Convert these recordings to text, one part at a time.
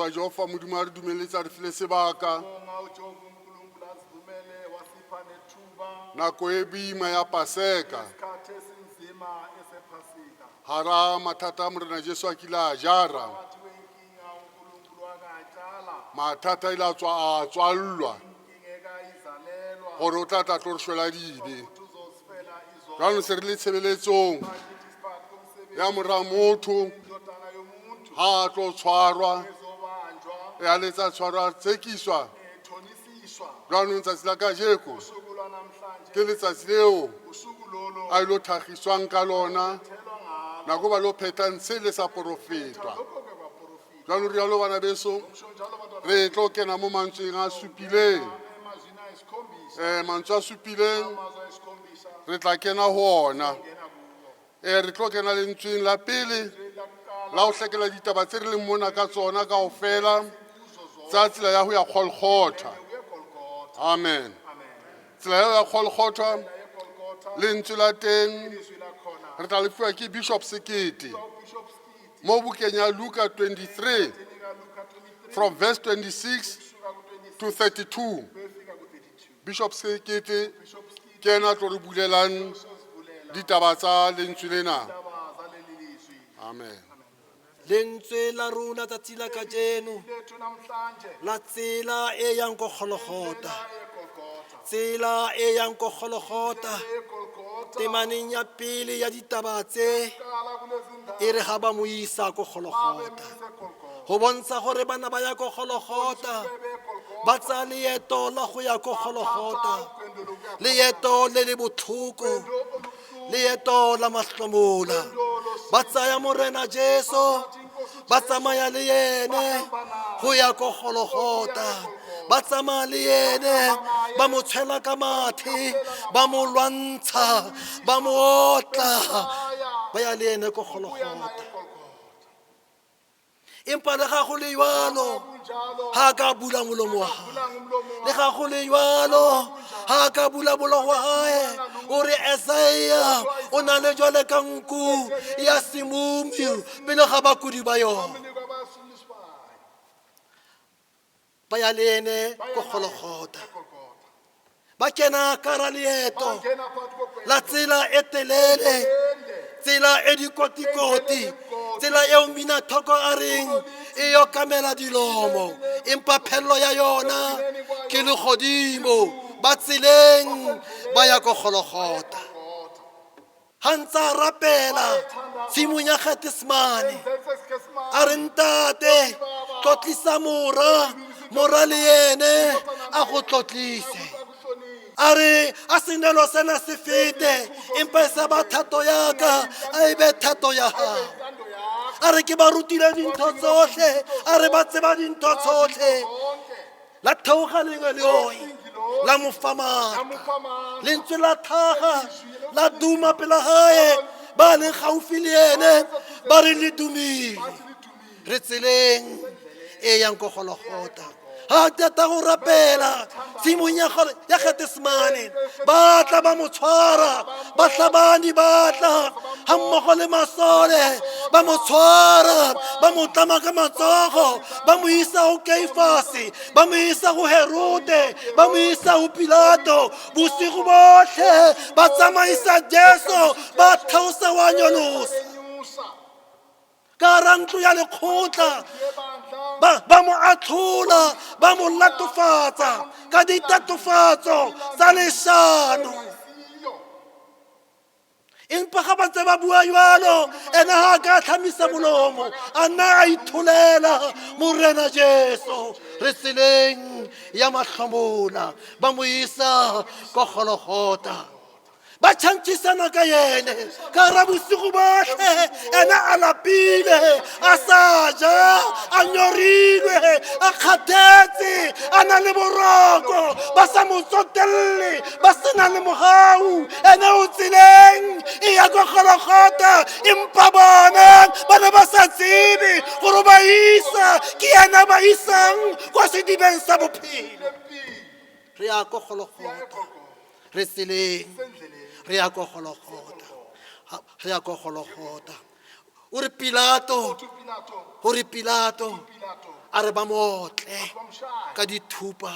Jofa mudumari dumeletsa re file sebaka nako e boima ya Paseka hara mathata a morena Jesu a kile a jara mathata ile a tswallwa gore o tla tlo re shwela dibe jwanong se re le tshebeletsong ya mora motho ha a tlo tshwarwa ya letsa tshwarwa tsekiswa jwanong tsatsi la kajeko ke letsatsi leo a ilo thagiswang ka lona nako ba lo pheta ntshe le sa profetwa jwanong re alo bana beso re tlo kena mo mantsweng a supileng mantswe a supileng re tla kena ho ona re tlo kena lentsweng la pele la ho hlekela ditaba tse re leng mona ka tsona kaofela tsa tsela ya ho ya Golgotha. Amen. Tsela ya ho ya Golgotha lentswe la teng re tla le fiwa ke Bishop Sekete mo bukeng ya Luka 23 from verse 26 to 32. Bishop Sekete ke ena tlo re bulelang ditaba tsa lentswe lena. Amen. lentswe la rona tsatsi la kajeno la tsela e yang ko Golgotha, tsela e yang ko Golgotha, temaneng ya pele ya ditaba tse e re ga ba mo isa ko Golgotha go bontsha gore bana ba ya ko Golgotha ba tsa leeto la go ya ko Golgotha, leeto le le botlhoko, leeto la mahlomola. Ba tsaya morena Jesu ba tsamaya le yene go ya ko Golgotha, ba tsamaya le yene ba mo tshela ka mathe, ba mo lwantsha, ba mo otla, ba ya le yene ko Golgotha. Empa le ga go le jalo ha ka bula molomo wa hae, le ga go le jalo ha ka bula molomo wa hae, o re Isaiah o na le jwale ka nku ya semumi pele ga bakudi ba yona. Ba ya le ene ko Golgotha, ba kena ka ra leeto la tsela e telele, tsela e dikotikoti, tsela eo mina thoko a reng e yo kamela dilomo, empa phello ya yona ke legodimo. Ba tseleng ba ya ko Golgotha, ha ntsa rapela tshimong ya Gethsemane a re ntate tlotlisa mora le ene a go tlotlise. A re a senelo sena se fete, empa e sa ba thato ya ka a e be thato ya hao. A re ke ba rutile dintho tsohle, a re ba tseba dintho tsohle, la theoga lengwe le oe la mofamata lentswe la thaga la duma pela hae ba leng gaufi le ene ba re le dumile re tseleng e yang ko Gologota ha tata go rapela tshimong ya Getsemane ba tla ba mo tshwara bahlabani ba tla ha mmogo le masole ba mo tshwara ba mo tlama ka matsogo ba mo isa go Keifase ba mo isa go Herode ba mo isa go Pilato bosigo botlhe ba tsamaisa Jesu ba theosa wa nyolosa ka rantlo ya lekgotla ba mo atlhola ba mo latofatsa ka ditatofatso tsa leshano empa ga ba ntse ba bua jalo ene ha ka tlhamisa molomo a nna a itholela morena Jesu re tseleng ya mahlomola ba mo isa ko Gologota ba tšhantšhisana ka yene ka ra bosigo botlhe ene a lapile a sa ja a nyorilwe a kgathetse a na le boroko ba sa mo tsotelele ba sena le mogau ene o tseleng e ya ko Gologota empa bona ba ne ba sa tsebe gore ba isa ke ena ba isang kwa sedibeng sa bophelo re ya ko Gologota re tseleng re ya ko Gologota re ya ko Gologota o re Pilato a re ba motle ka dithupa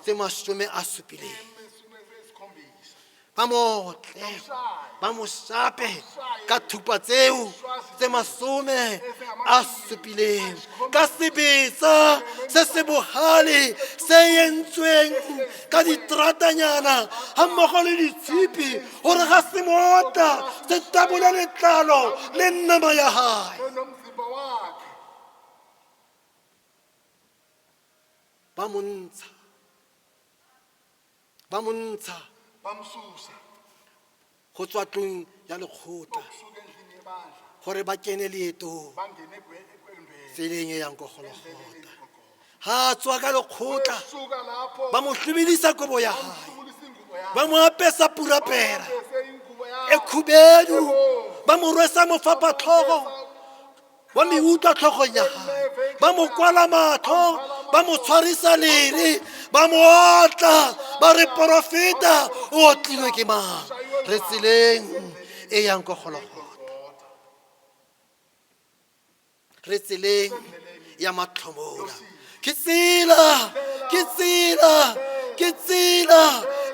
tse 70 ba motle ba mo shape ka thupa tseo tse 70 ka sebetsa se se bogale se yentsweng ka ditratanyana ga mmogo le ditshipi gore ga se mota se tabola letlalo le nama ya hae ba montsha go tswa tlong ya lekgotla gore ba kene leetong tseleng e yang ko Gologota ha tswa ka lekgotla ba mo hlomedisa kobo ya hae ba mo apesa purapera e khubedu ba mo rwesa mofapatlhogo wa meutlwa tlhogong ya hae ba mo kwala matho ba mo tshwarisa lere ba mo otla ba re profeta o otlilwe ke mang re tseleng e yang ko Gologota re tseleng ya matlhomola ke tsela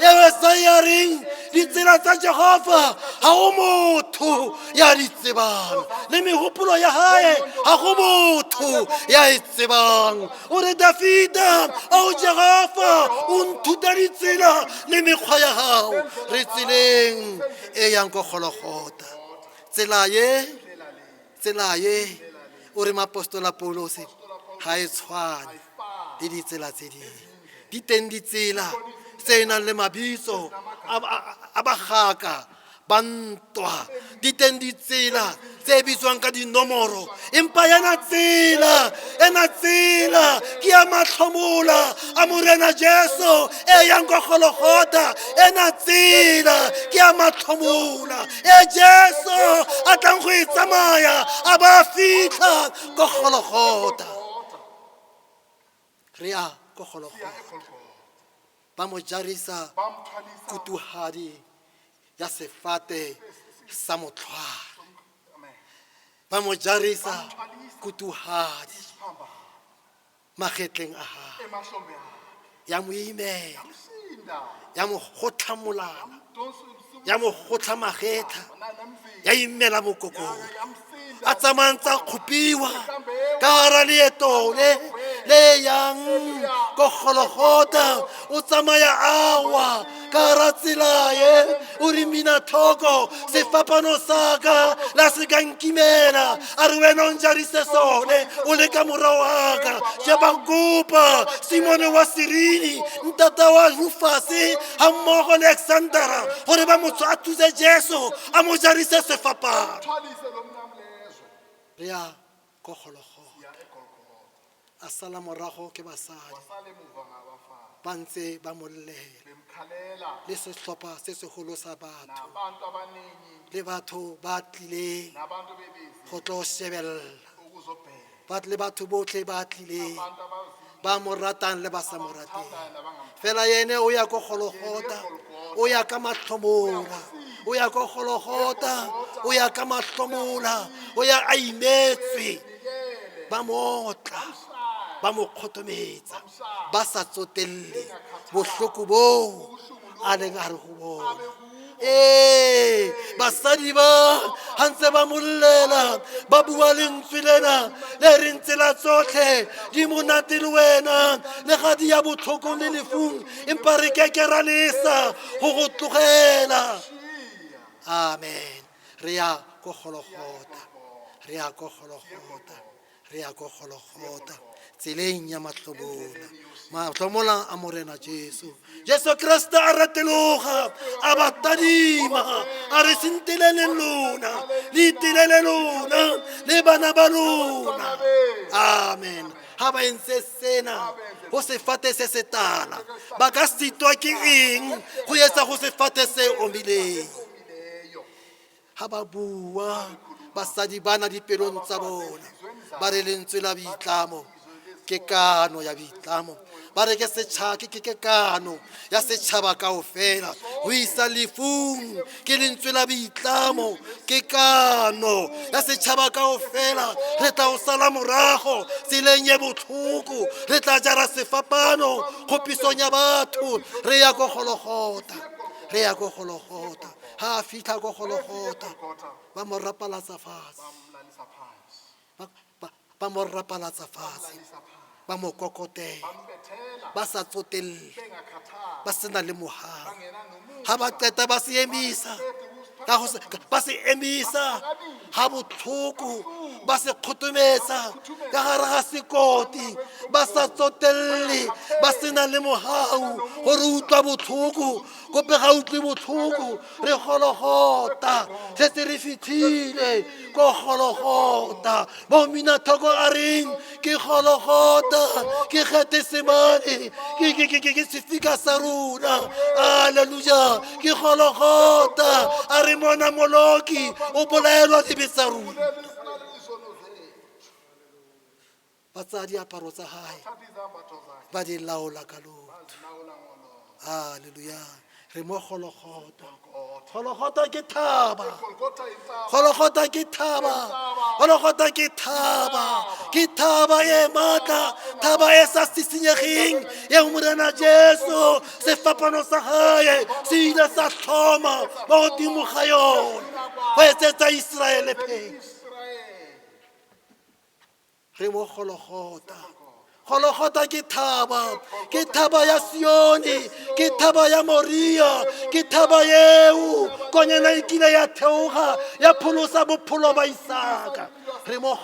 ya Sayering ditsela tsa Jehova ha o motho ya di tsebang le mehopolo ya hae ha go motho ya e tsebang o re Davida o Jehova o nthuta ditsela le mekgwa ya hao re tseleng e yang ko Gologota tsela ye o re Mapostola Paulos ha e tshwane le ditsela tse ding di teng ditsela tse nang le mabitso a bagaka bantwa di teng ditsela tse bitswang ka dinomoro empa ena tsela ke ya matlhomola a morena Jesu e yang ko Gologota ena tsela ke ya matlhomola e Jesu a tlang go e tsamaya a ba fitlha ko Gologota re ya ko Gologota ba mo jarisa kutuhadi ya sefate sa motlhware ba mo jarisa kutuhadi magetleng a hae ya mo imela ya mo gotlamolana ya mo gotla magetla ya imela mokokong a tsamantsa kgopiwa ka hara leeto le yang ko Gologota o tsamaya awa ka hara tsela ye o re mina thoko sefapano sa ka la se ka nkimela a re wena o njarise sone o le ka morao wa ka sheba kopa Simone wa Sirini ntata wa Rufase ha mmogo le Alexandra gore ba motho a thuse Jesu a mo jarise sefapano re ya ko Gologota a sala morago ke basadi ba ntse ba mo llela bemkhalela le sehlopha se segolo sa batho nabantu abaningi le batho ba tlileng nabantu bebezi go tlo shebella ukuzobheka le batho botlhe ba tlileng abantu abazile ba mo ratang le ba sa mo rateng thandayo nabangamthandayo fela yene o ya ko gologota o ya ka mahlomola o ya ko gologota o ya ka mahlomola o ya a imetswe ba motla ba mo kgothometsa ba sa tsotelle bohloko boo a leng a re go bona basadi ba ha ntse ba mollela ba bua lentswe lena le reng tsela tsotlhe di monate le wena le ga di ya botlhoko le lefung empa re ke ke ra lesa go go tlogela amen re ya ko gologota re ya ko gologota re ya ko gologota tseleng ya mahlomola a morena Jesu Kriste a rateloga a batadima a re sentelele lona le itelele lona le bana ba lona amen ha ba entse sena go sefate se se tala ba ka sitwa ke eng go etsa go sefate se omileng ha ba bua basadi bana dipelong tsa bona ba re lentswe la boitlamo ke kano ya boitlamo ba re ke kano ya setšhaba kaofela go isa lefung ke lentswe la boitlamo ke kano ya setšhaba kaofela re tla o sala morago tseleng ye botlhoko re tla jara sefapano kgopisong ya batho re ya ko gologota ha a fitlha ko gologota ba mo rapalatsa fatshe ba mo rapalatsa fatshe ba mo kokotela ba sa tsotelle ba sena le mohau ha ba qeta ba se emisa ba se emisa ha botlhoko ba se kgothometsa ka gare ga sekoti ba sa tsotelle ba sena le mohau gore utlwa botlhoko kope ga utlwe botlhoko re gologota setse re fitlhile ko gologota bominathoko a reng ke gologota ke Getsemane ke sefika sa rona alleluja ke gologota a re mona moloki o bolaelwa dibe tsa rona ba tsaya diaparo tsa hae ba di laola ka lotho alleluja re mo gologota gologota ke thaba gologota ke thaba gologota ke thaba e matla thaba e sa sisinyegeng ya morena Jesu sefapano sa hae se ile sa tlhoma mo godimo ga yona go etsetsa Israele pheo re mo gologota ke thaba ya Sioni ke thaba ya Moria ke thaba yeo konyana e kile ya theoga ya pholosa bophelo ba Isaka re mo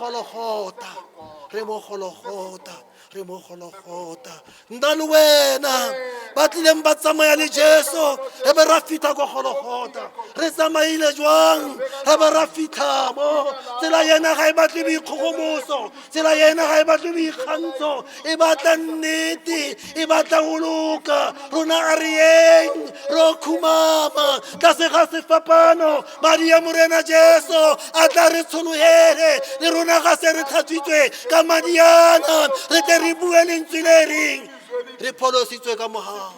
gologota nna le wena ba tlileng ba tsamaya le Jesu e be ra fitlha ko gologota re tsamaile jwang e be ra fitlha mo tsela yena ga e batle boikgogomoso tsela yena ga e batle boikgantsho e batla nnete e batla go loka rona a re yeng ro khumama tlase ga sefapano madi ya morena Jesu a tla re tshologele le rona ga se re tlhatswitswe ka madi ana re tle re bue lentswe le reng re pholositswe ka mogao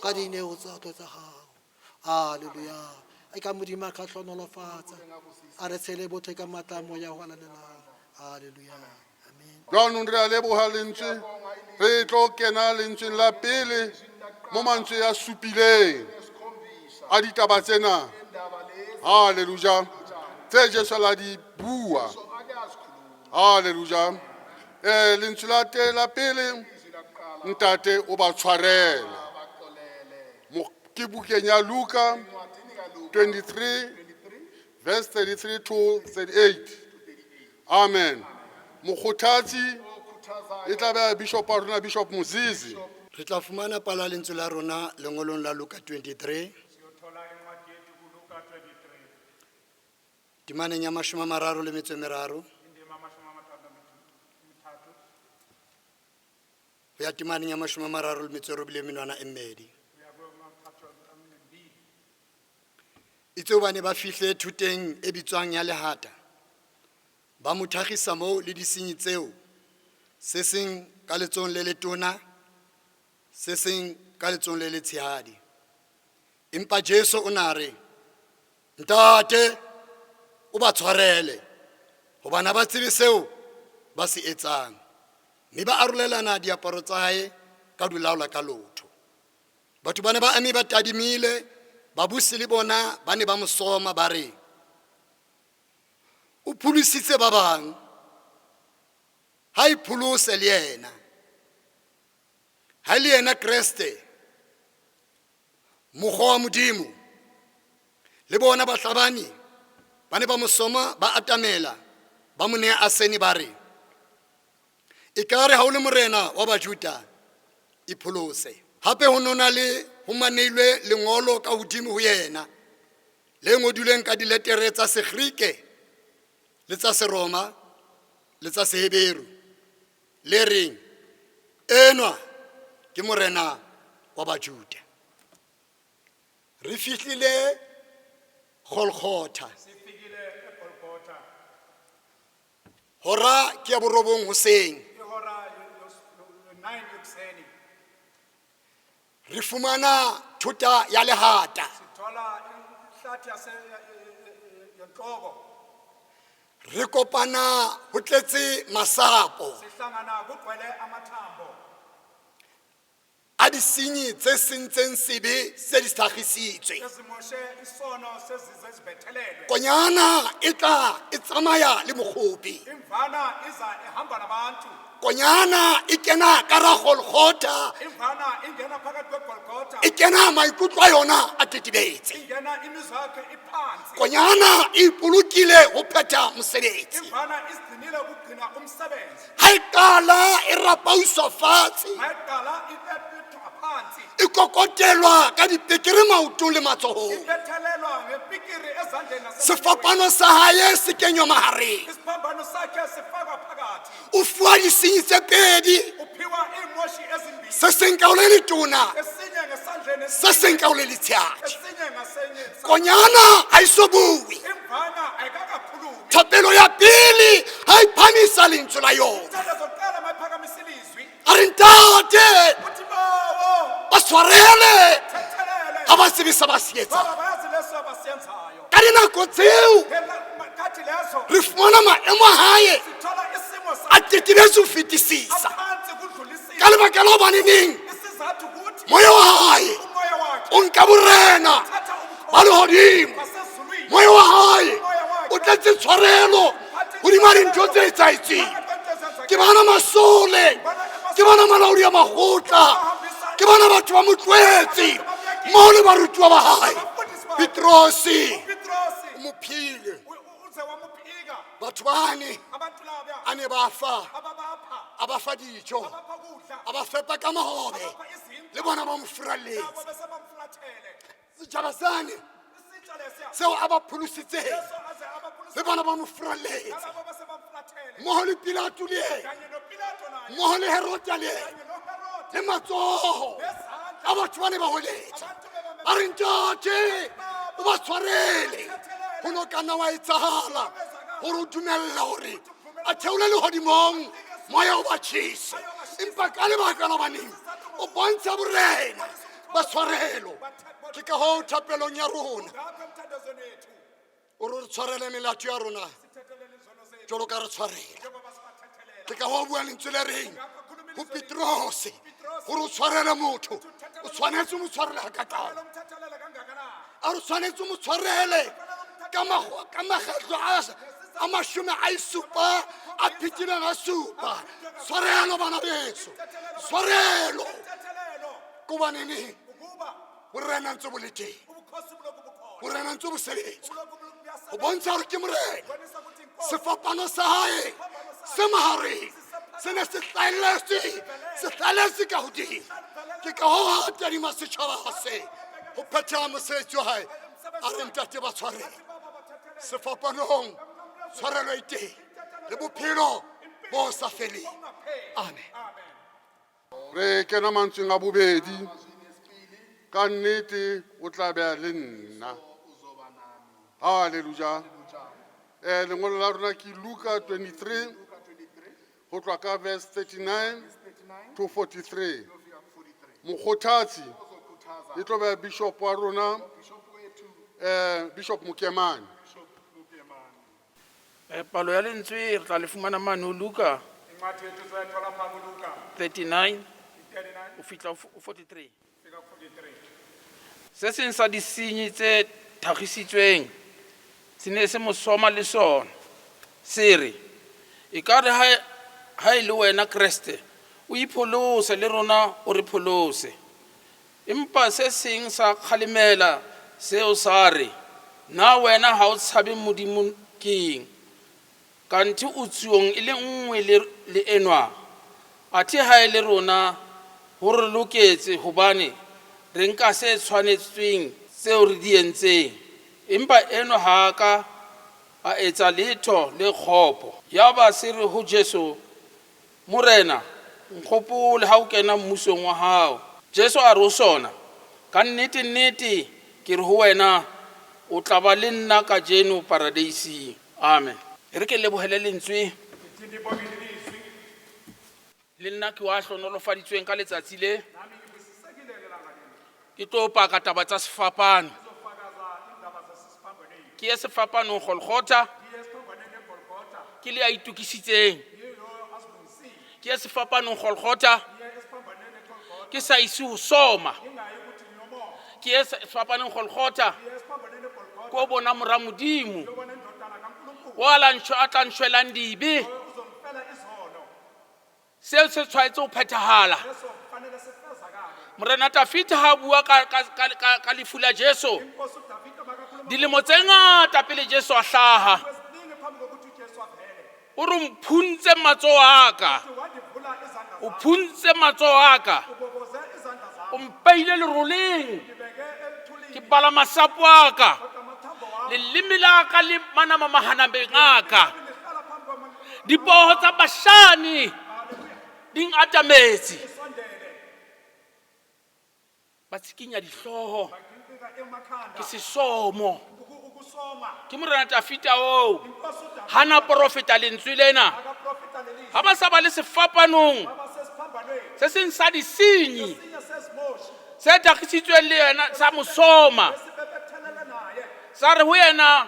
ka dineo tsa gago alleluja e ka modimo a ka tlhonolofatsa a re tshele botlhe ka matlamo ya go lalelang alleluja amen jaanong re a leboga lentswe re tlo kena lentsweng la pele mo mantswe ya supileng a ditaba tsena halleluja tse Jesu la di bua halleluja lentswe la pele ntate o ba tshwarela ke bukeng ya Luka 23 verse 33 to 38 amen mokgothatsi e tla be bishop wa rona Bishop Mozizi re tla fumana pala lentswe la rona lengolong la Luka 23 timaneng ya 33 ho ya temaneng ya 32. Itse ba ne ba fihle thuteng e bitswang ya lehata, ba mo thagisa moo le disenyi tseo, se seng ka letsong le letona, se seng ka letsong le letshehadi. Empa Jesu o na re, ntate o ba tshwarele hobane ha ba tsebe seo ba se etsang. Mme ba arolelana diaparo tsa hae ka dulaola ka lotho. Batho ba ne ba ame ba tadimile, babusi le bona ba ne ba mo soma ba re, o pholositse ba bang, ha ipholose le yena. Ha le yena Kreste, mokgwa wa Modimo. Le bona bahlabani ba ne ba mo soma ba atamela, ba mo nea asene ba re, ekare ha o le morena wa Bajuda, ipholose. Hape ho nona le ho maneilwe lengolo ka hodimo ho yena, le ngodilweng ka diletere tsa Segrike le tsa Seroma le tsa Seheberu, le reng, enwa ke morena wa Bajuda. Re fihlile Golgotha. Hora ke ya borobong hoseng. Re fumana thuta ya lehata. Re kopana ho tletse masapo a disenyi tse sentseng sebe se di hlagisitswe. Konyana e tla e tsamaya le mokgopi. Konyana e kena ka ra Golgotha, e kena maikutlo a yona a tetebetse. Konyana e ipolokile ho phetha mosebetsi. Ha e qala e rapauswa fatshe, e kokotelwa ka dipekere maotong le matsohong. Sefapano sa hae se kenywa mahareng. O fuwa disenyi tse pedi, se seng ka ho le letona, se seng ka ho le letshehadi. Konyana ha e so bue. Thapelo ya pele ha e phamisa lentswe la yona. A re ntate, ba tshwarele ha ba tsebe se ba se etsang. Ka dinako tseo re fumana maemo a hae a tetebetse ho fetisisa. Ka lebaka la hobaneneng moya wa hae o nka borena ba lehodimo. Moya wa hae o tletse tshwarelo hodima dintho tse etsahetseng. Ke bana masole, ke bana malaodi a makgotla, ke bana batho ba motlwetse mmoho le barutiwa ba hae. Petrosi o mo phile. Batho bane a ne ba fa, a ba fa dijo, a ba fepa ka mahobe, le bona ba mo furalletse. Setjhaba sane seo a ba pholositseng, le bona ba mo furalletse, mmoho le Pilato le yena, mmoho le Herota le yena, le matsoho a batho ba ne ba holetsa. Ba re ntate o ba tshwarele. Ho no kana wa etsahala hore o dumella hore a theole lehodimong moya o ba tjhesa. Empa ka lebaka la baneng o bontsha borena ba tshwarelo. Ke ka hoo thapelong ya rona o re tshwarele melato ya rona jwalo ka re tshwarela. Ke ka hoo bua lentswe le reng ho Petrosi hore o tshwarele motho o tshwanetse mo tshwarele hakakang. A re tshwanetse mo tshwarele ka makgetlo a mashome a supa a phetileng a supa. Tshwarelo bana beso, tshwarelo ko baneneng borena ntse bo le teng, borena ntse bo sebetsa ho bontsha hore ke morena. Sefapano sa hae se mahareng se ne se hlahelletse ka hodimo. Ke ka hoo a tadima setjhaba se ho phetha mosebetsi wa hae. A re ntate ba tshwarele. Sefapanong tshwarelo e teng le bophelo bo sa feleng. Amen. re kena mantsweng a bobedi ka nnete o tla beha le nna halleluja lengolo la rona ke Luka 23 go tloa ka verse 39 to 43 mokgothatsi e tlo beha bishop wa rona Bishop Mukemane. Palo ya lentswe re tla le fumana mane ho Luka 39 o fihla ho 43. Se seng sa disenyi tse tlhagisitsweng se ne se mosoma le sona se re e ka re ha e le wena Kriste o ipholose le rona o re pholose. Empa se seng sa kgalemela seo sa re na wena ha o tshabe Modimo keng kanti o tsuong e le nngwe le enwa athe ha e le rona ho re loketse hobane re nka se tshwanetsweng seo re di entseng empa eno ha ka a etsa letho le kgopo ya ba se re ho Jesu morena nkgopole ha o kena mmusong wa hao. Jesu a re ho sona ka nnete nnete ke re ho wena o tla ba le nna ka jeno paradiesing. Amen. Re ke lebohele lentswe le nna ke wa hlonolofaditsweng ka letsatsi le ke tlo paka taba tsa sefapano ke ye sefapanong Golgotha ke le a itukisitseng ke ye sefapanong Golgotha ke sa ise ho soma ke ye sefapanong Golgotha ko bona mora Modimo wala ntsho a tla ntshwelang dibe seo se tshwaetse ho phethahala. Morena Dafita ha bua ka lefu la Jesu dilemo tse ngata pele Jesu a hlaha o re mphuntse matsoho aka o phuntse matsoho aka o mpeile leroleng ke bala masapo aka lelimi la ka le manama mahanambeng aka dipoho tsa bashani ding atametse ba tsikinya dihloho ke sesomo ke morena Dafita o hana profeta lentswe lena ha ba sa ba le sefapanong se seng sa disenyi se tlhagisitsweng le yena sa mosoma sa re ho yena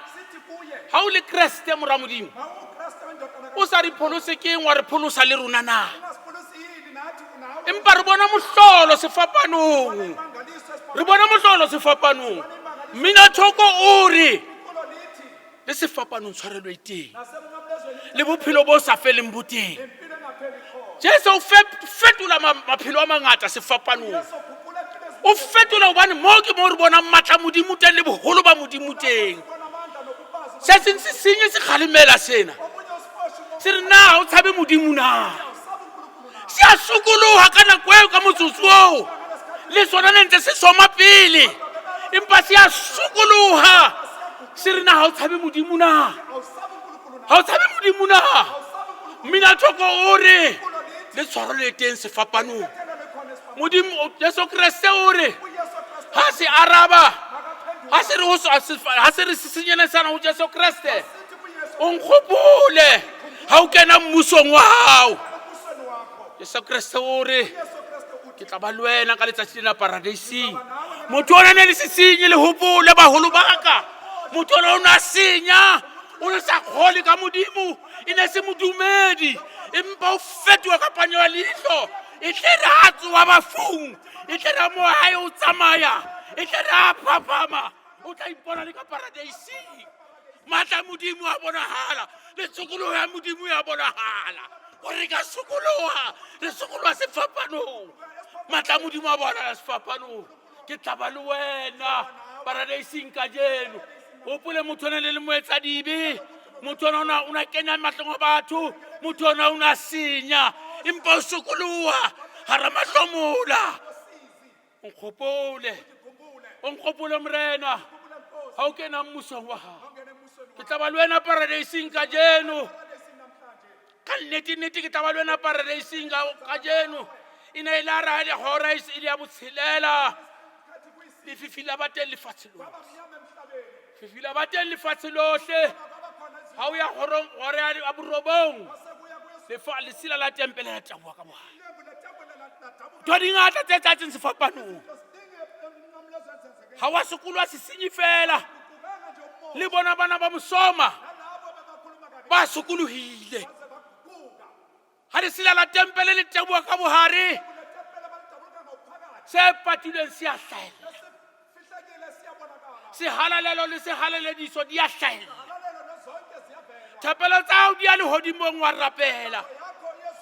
ha o le Kriste mora Modimo o sa re pholose keng wa re pholosa le rona na empa re bona mohlolo sefapanong re bona mohlolo sefapanong mina thoko o re le sefapanong tshwarelwe teng le bophelo bo sa feleng boteng Jesu o fetola maphelo a mangata sefapanong o fetola hobane mo ke mo re bona matla Modimo teng le boholo ba Modimo teng se seng se senye se kgalemela sena se re na o tshabe Modimo na se a sukoloha ka nako eo ka motsotso oo le sona ne ntse se soma pele empa se a sukoloha se re na ha o tshabe Modimo na ha o tshabe Modimo na mina thoko o re le tshwaro le teng sefapanong Modimo Jesu Kriste o re ha se araba ha se re sisenyana sana ho Jesu Kriste o nkgopole ha o kena mmusong wa hao Jesu Kriste o re ke tla ba le wena ka letsatsi lena paradiesing motho ona ne le sisinye le hopole baholo baka motho ona o na senya o ne sa khole ka Modimo e ne se modumedi empa o fetwa ka panyo ya leihlo e tle ratso wa bafung e tle ra mo hae o tsamaya e tle ra phapama o tla ipona le ka paradiesing matla Modimo a bonahala le tsokoloho ya Modimo ya bonahala o re ka sokoloha le sokoloha sefapanong matla Modimo a bonahala sefapanong ke tla ba le wena paradiesing ka jeno o pole motho ona le moetsa dibe motho ona o na kenya matlong a batho motho ona o na senya empa o sokoloha hara mahlomola o nkgopole morena ha o kena mmusong wa hao ke tla ba le wena paradiesing ka jeno ka nnete ke tla ba le wena paradiesing ka jeno e ne e le ra le hora e ile ya botshelela lefifi la ba teng lefatshe lohle lefifi la ba teng lefatshe lohle ha o ya hore ya borobong lesila la tempele la taboha ka bohale ntho di ngata tse tsatseng sefapanong ha wa sekolwa sesenyi fela le bona bana ba mosoma ba sokolohile ha lesila la tempele le taboha ka bohare se patileng se a hlahella se halalelo le se halalediso di a hlahella thapelo tsao di a lehodimong wa rapela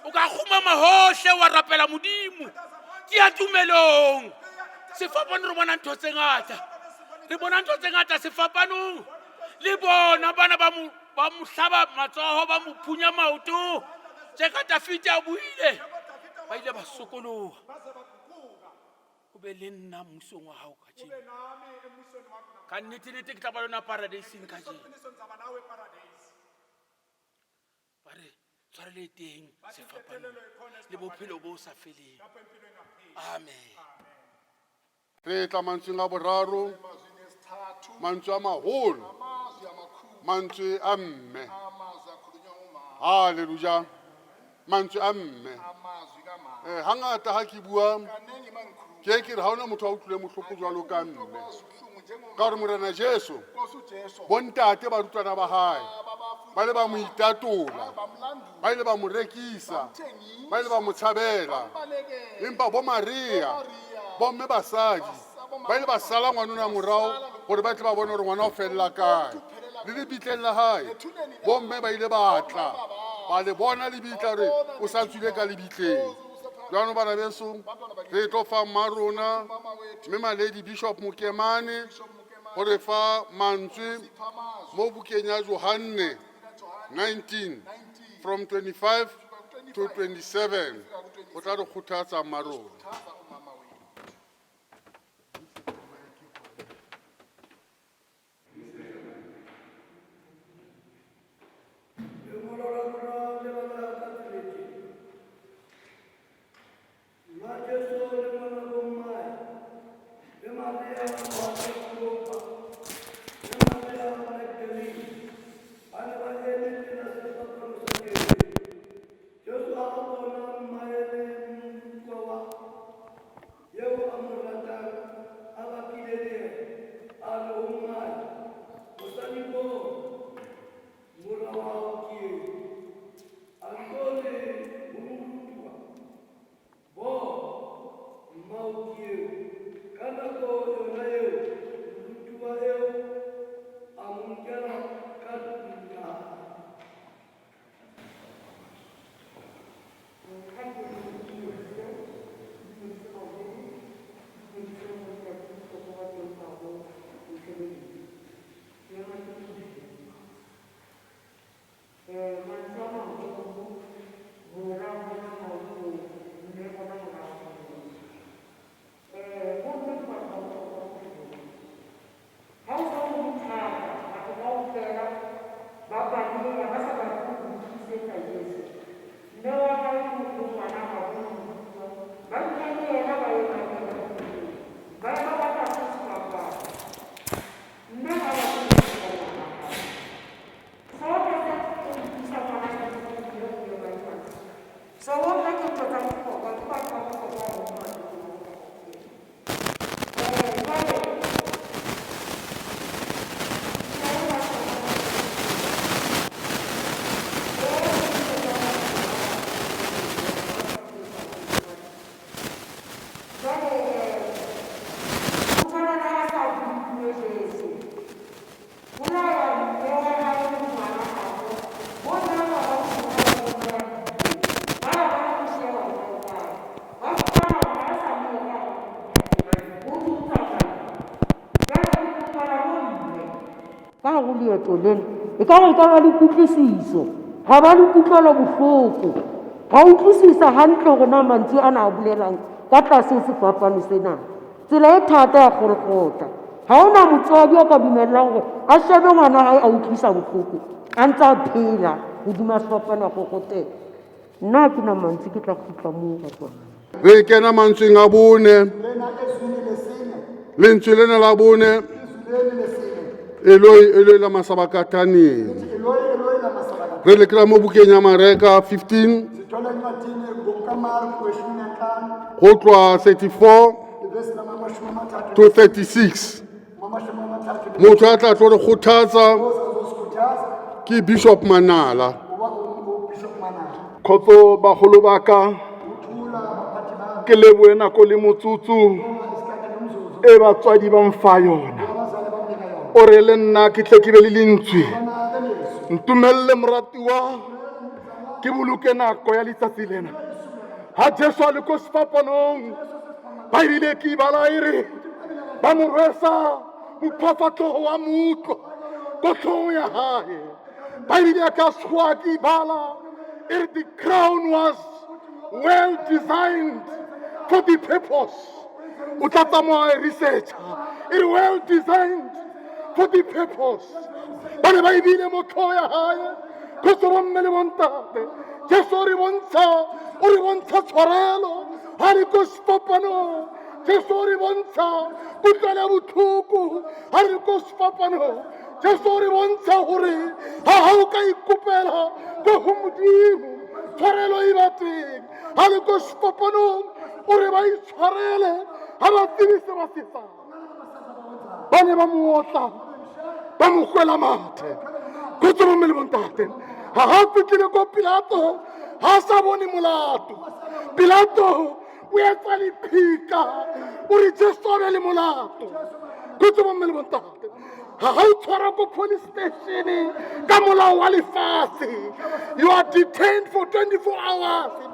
o ka khumama hohle wa rapela modimo di a tumelong sefapano re bona ntho tse ngata re bona ntho tse ngata sefapanong le bona bana ba mo hlaba matsoho ba mo phunya maoto tse ka tafita buile ba ile ba sokoloha o be le nna mmusong wa hao ka tjena ka nnete ke tla ba lona paradise ka tjena bare tshwarele teng sefapanong le bophelo bo sa feleng amen re tla mantsweng a boraro mantswe a maholo mantswe a mme halleluja mantswe a mme hangata ha ke bua ke re ha ona motho a utlwile mohloko jwalo ka mme ka gore morena Jesu bontate ba rutwana ba hae ba ile ba mo itatola ba ile ba mo rekisa ba ile ba mo tshabela empa bo Maria bo mme basadi ba ile ba sala ngwanona morao gore ba tle ba bone gore ngwana o fella kae le lebitleng la hae bo mme ba ile ba tla ba le bona lebitla re o sa tswile ka lebitleng jwanong bana beso re tlo fa marona mme maledi Bishop Mokemane gore fa mantswe mo bukeng ya Johanne 19 from 25 to 27 o tla re kgothatsa marona leeto lena e ka re ka ba le kutlwisiso ga ba le kutlwelo bohloko ga utlwisisa hantle gore na mantswe ana a bolelang ka tlase sefapano sena tsela e thata ya kgolokgota ga ona motswadi a ka dumellang gore a shebe ngwana gae a utlwisa bohloko a ntse a phela godima sefapano a kgokgotela nna ke na mantswe ke tla kgutla moo ka tsona re kena mantsweng a bone lentswe lena la bone eloi la masabakataneng re le kry-a mo bukeng ya mareka 15 go tloa 34 to 36 motho a tla tlo re kgothatsa ke Bishop Manala. Khotso bagolo ba ka ke leboe nako le motsotso e batswadi ba mfa yona o re le nna ke tle ke be le lentswe ntumelle moratiwa ke boloke nako ya letsatsi lena ha Jesu a le ko sefapanong ba ebile ke ibala e re ba mo rwesa mophafatlogo wa motlo ko tlhong ya hae ba ebile ka sekgowa ke ibala e re the crown was well designed for the purpose. Utatama research. It well designed for the purpose. Bane ba ibile mothoya hae. Kotso mmele bontate. Jesu re bontsha tshwarelo. Ha re ko sepapano. Jesu re bontsha kutlwela botlhoko. Ha re ko sepapano. Jesu re bontsha hore ha o ka ikopela go ho Modimo. Tshwarelo e ba teng. Ha re ko sepapano. O re ba itshwarele ha ba tsebise ba setsa ba ne ba mo otla ba mo kwela mathe go tswa mo mmele bontate ha fitlhile ko Pilato ha sa bone molato Pilato o etsa lephika o re Jesu a be le molato go tswa mo mmele bontate ha o tshwara ko police station ka molao wa lefatshe you are detained for 24 hours.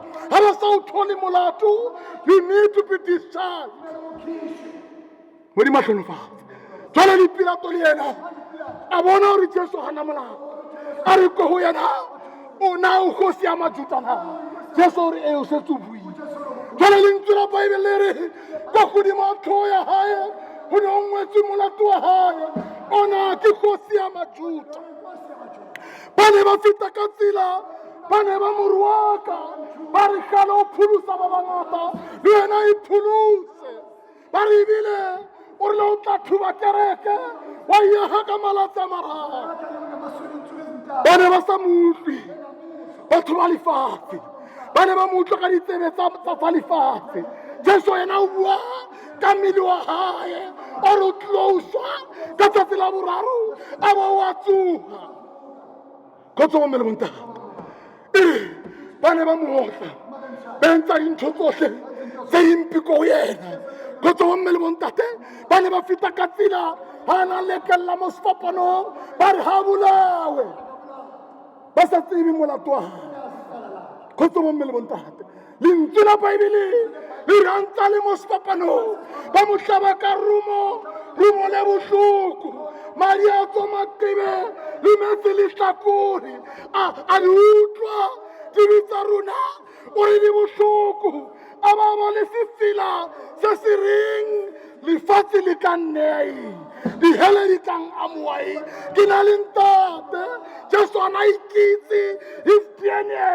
You need to be discharged. What do you mean? Jwale di Pilato le yena a bona hore Jesu hana molao a re ko ho yena o na o kgosi ya Majuda na Jesu o re e o setse o buile jwale lentswe la Bible le re ka godimo tlhogo ya hae ho ne o ngwetswe molato wa hae ona ke kgosi ya Majuda ba ne ba feta ka tsela ba ne ba mo rwaka ba re gala o pholosa ba bangata le wena e pholose ba re ebile o re o tla thuba kereke wa ya ka malatsi a mararo ba ne ba sa motlwe batho ba lefatshe ba ne ba mo utlwa ka ditsebe tsa lefatshe Jesu yena o bua ka mmele wa hae o re o tloswa ka tsatsi la boraro a ba o a tsoga kgotso mo mmele bontate ba ne ba mo otla ba entsa dintho tsohle tse dimpe ko yena kgotso mo mmele bontate ba ne ba feta ka tsela ha na lekella mo sefapanong ba re ha bolawe ba sa tsebe molato wa hae kgotso mo mmele bontate lentswe la Baebele le rantsa le mo sefapanong ba mo hlaba ka rumo le bohloko madi a tswa maqebe le metsi le hlakore a di utlwa dibe tsa rona o re di bohloko a ba le sefila se se reng lefatshe le ka nnei dihele di tlang amoae ke na le ntate Jesu a na ikitse his DNA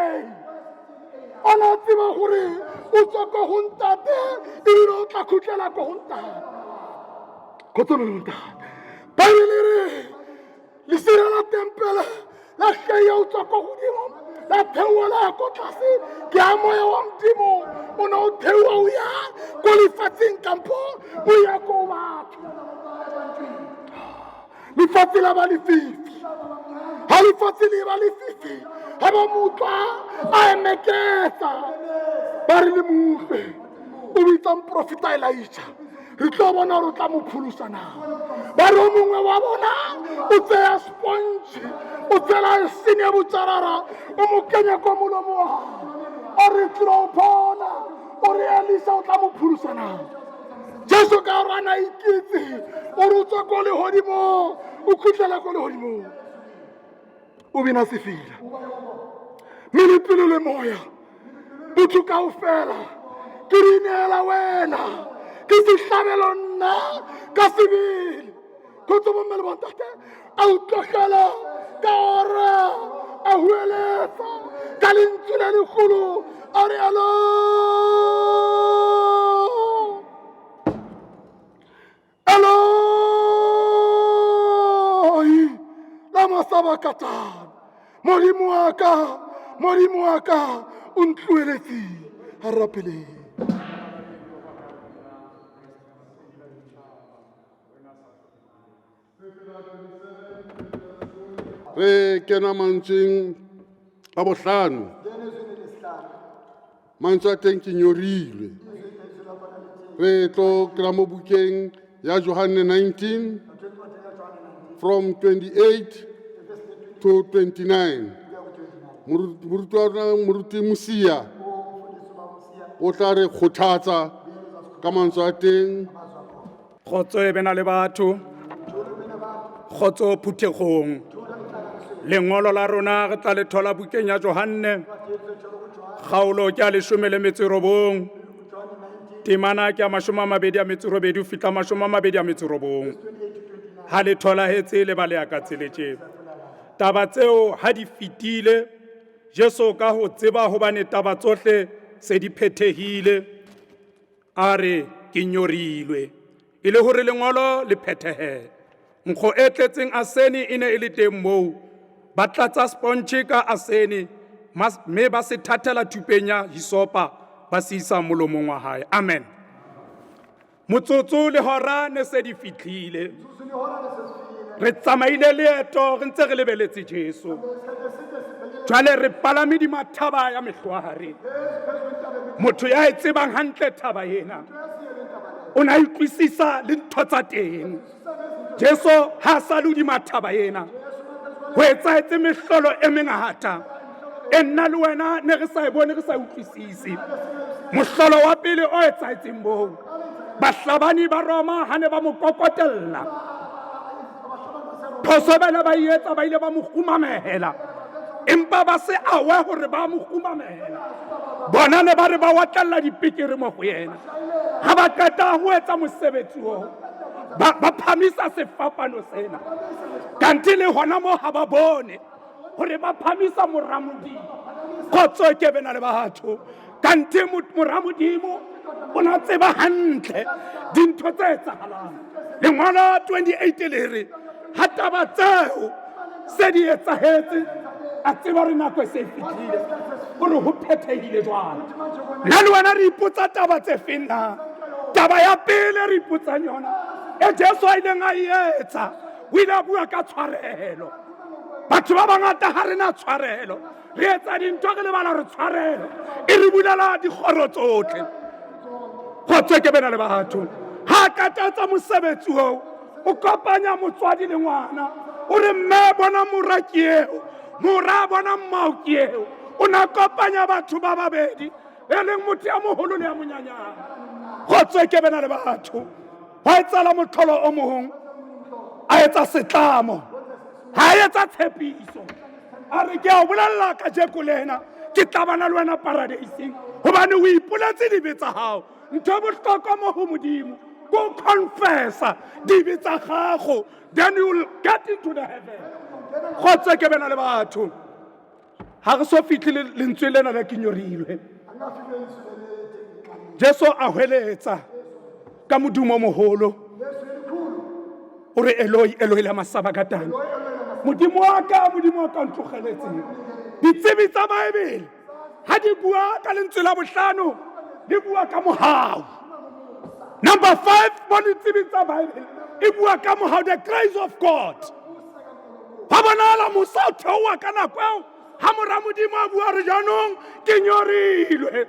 ona tseba gore o tswa ko go ntate ebile o tla khutlela ko go ntate kgotso mo ntate Baebele re lesira la tempele la hlaya o tswa ko godimo la theola ko tlase ke a moya wa Modimo o ne o theoa o ya ko lefatsheng kampo o ya ko batho lefatshe la ba lefifi ha lefatshe le ba lefifi ha ba motla a emeketsa ba re le mofe o bitsa mprofeta Elijah re tlo bona re tla mo pholosa na ba re o mongwe wa bona o tseya sponge o tsela senya botsarara o mo kenya kwa molomo wa o re tlo bona o re Elisa o tla mo pholosa na Jesu ka rana ikitse o re tswa ko lehodimo o khutlela ko lehodimo o bina sefila mmele pelo le moya botho kaofela ke re neela wena ke sehlabelo nna ka sebele kgotso mo mmele bontate a utlogela ka ora a hueletsa ka lentswe le legolo Are alo. Eloi, lama sabakatan. Modimo wa ka, o ntloeletse. Harapele. Re kena mantsweng a bohlano. Mantswe a teng ke nyorilwe. Re tlo kena mo bukeng ya Johane 19 from 28 to 29. Moruti wa rona moruti Musia o tla re kgothatsa ka mantswe a teng. Khotso e bena le batho, khotso phuthegong. Lengolo la rona re tla le thola bukeng ya Johane, kgaolo ke a 19, temana ke a 28 ho fihla 29. Ha le tholahetse le ba le ka tseletse. Taba tseo ha di fitile, Jesu ka ho tseba hobane taba tsohle se di phethehile, a re ke nyorilwe. E le hore lengolo le phethehe. Nkgo e tletseng asene e ne e le teng moo. Ba tlatsa sponge ka asene, mme ba se thatela thupeng ya hisopa, ba se isa molomong wa hae. Amen. Motsotso le hora ne se di fihlile. Re tsamaile leeto re ntse re lebeletse Jesu. Jwale re palame di mathaba ya mehloare. Motho ya e tsebang hantle thaba ena o na utlwisisa le ntho tsa teng. Jesu ha sa le di mathaba ena ho etsahetse mehlolo e mengata e nna le wena ne re sa e bone, re sa utlwisisi. Mohlolo wa pele o etsahetseng moo, bahlabani ba Roma ha ne ba mo kokotella, phoso bana ba etsa ba ile ba mo kgumamela, empa ba se awe hore ba mo kgumamela. Bona ne ba re ba watlalla dipikiri mo go yena. Ha ba qeta ho etsa mosebetsi o, ba phamisa sefapano sena. Kanti le hona mo ha ba bone hore ba phamisa moramodimo. Khotso ke bena le batho. Kanti moramodimo o na tseba hantle dintho tse etsahalang. Lengolo 28 le re ha taba tseo se di etsahetse, a tseba re nako e se fihlile hore ho phethehile jwalo. Nna le wena re ipotsa taba tse feng na? Taba ya pele re ipotsang yona e Jesu a ileng a etsa, o ile a bua ka tshwarelo. Batho ba bangata ha re na tshwarelo, re etsa dintho re lebala re tshwarelo e re bulela dikgoro tsohle. Khotso ke bena le batho. Ha ka tatsa mosebetsi o, o kopanya motswadi le ngwana, o re mme bona moraki eo, mora bona mmauki eo, o na kopanya batho ba babedi e leng motho ya moholo le ya monyanyana. Khotso ke bena le batho. Ha etsala motlholo o mohong a etsa setlamo, ha etsa tshepiso, a re ke a bolella ka jeko lena ke tlabana le wena paradieseng hobane o ipoletse dibe tsa hao. Ntho bohlokwa mo ho Modimo go confessa dibe tsa gago, then you will get into the heaven. Khotso ke bena le batho. Ha re so fitlhile lentswe lena la kinyorilwe, Jesu a hweletsa ka modumo moholo, o re Eloi Eloi lama sabakthani. Modimo wa ka ntlogeletseng. Ditsebi tsa Baebele ha di bua ka lentswe la bohlano, di bua ka mohau. Number 5, mo ditsebi tsa Baebele e bua ka mohau, the grace of God. Ha bonala Musa o theoha ka nako eo, ha mora Modimo a bua re jaanong ke nyorilwe.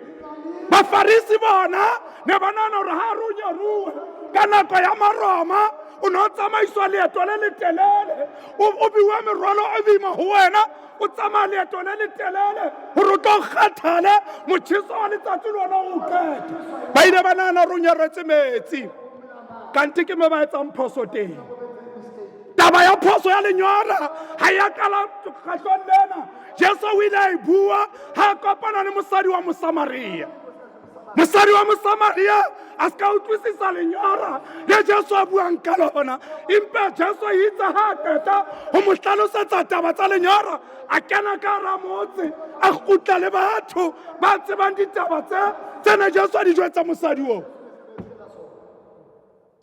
Bafarisi bona ne banana hore ha re nyoruwe ka nako ya Maroma, o no tsamaiswa leeto le letelele, o biwa merwalo e boima ho wena, o tsamaya leeto le letelele hore o tlo kgathale motjheso wa letsatsi le ona o qeta. Ba ile banana re nyaretse metsi, kanti ke me ba etsang phoso teng. Taba ya phoso ya lenyora ha ya kala kgahlong lena. Jesu o ile a bua ha kopana le mosadi wa Mosamaria. mosadi wa mosamaria a ska utlwisisa lenyora le Jesu a buang ka lona empa Jesu itse ha qeta ho mo hlalosetsa taba tsa lenyora a kena ka hara motse a kgutla le batho ba tsebang ditaba tsena Jesu a di jwetsa mosadi o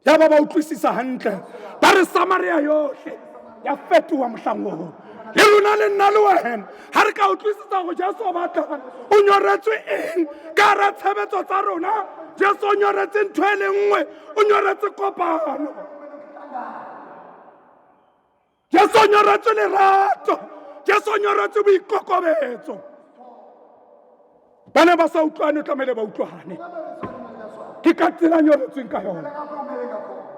ya ba utlwisisa hantle ba re Samaria yohle ya fetoha mohlang oo le lona le nna le wena ha re ka utlwisisa go Jesu o batla o nyoretswe eng ka hara tshebetso tsa rona Jesu o nyoretse ntho e le nngwe o nyoretse kopano Jesu o nyoretse lerato Jesu o nyoretse boikokobetso bana ba sa utlwane o tlamehile ba utlwane ke ka tsela nyoretsweng ka yona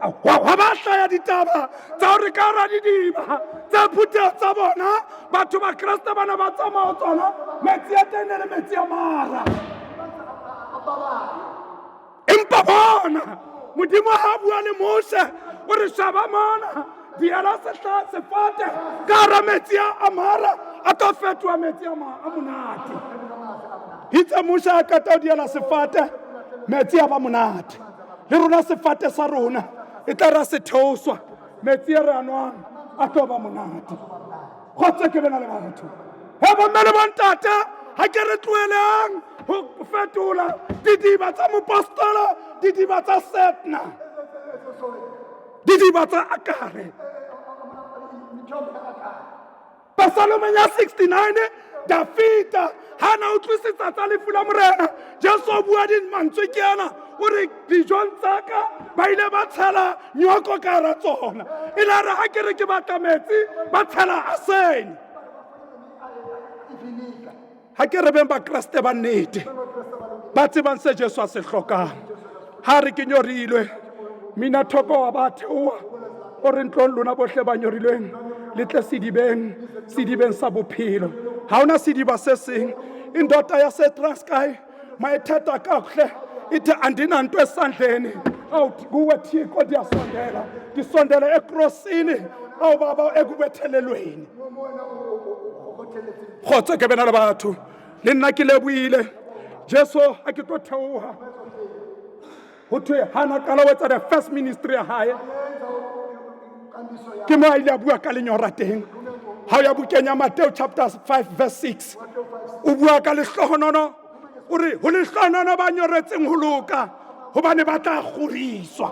wa ba hlaya ditaba tsa hore ka hara didiba tsa phuteo tsa bona batho ba Kreste bana ba tsamaya tsona metsi a teng le metsi a mara empa bona modimo ha bua le Mose o re shaba mona diela sefate ka hara metsi a mara a tlo fetoha metsi a monate itse Mose a qeta ho diela sefate metsi a ba monate le rona sefate sa rona e tla ra se theoswa metsi a re a nwang a tlo ba monate kgotsa ke bena le batho he bomme le bontate ha ke re tloelang ho fetola didiba tsa mopostola didiba tsa Setna didiba tsa Akare Psalmong ya 69 Davida ha na utlwisisa tsa lefu la morena Jesu o bua di mantswe ke yana o re dijong tsaka ba ile ba tshela nyoko ka hara tsona e la re ha ke re ke batla metsi ba tshela asene ha ke re beng ba Kreste ba nnete ba tsebang se Jesu a se hlokang ha re ke nyorilwe mina thoko wa batho o re ntlong lona bohle ba nyorilweng le tle sedibeng sa bophelo ha ona sediba se seng indota ya se Transkei mayithetha kakuhle ithi andinanto esandleni kuwe Thixo ndisondela ekrosini awu baba ekubethelelweni khotse ke bena le batho le nna ke leboile Jesu a ke tlo theoha ho thwe hana kala wetsa the first ministry ya hae ke mo a ile a bua ka lenyora teng ha ya bukenya Matthew chapter 5 verse 6 o bua ka lehlohonono o re ho lehlohonono ba nyoretseng ho loka hobane ba tla kgoriswa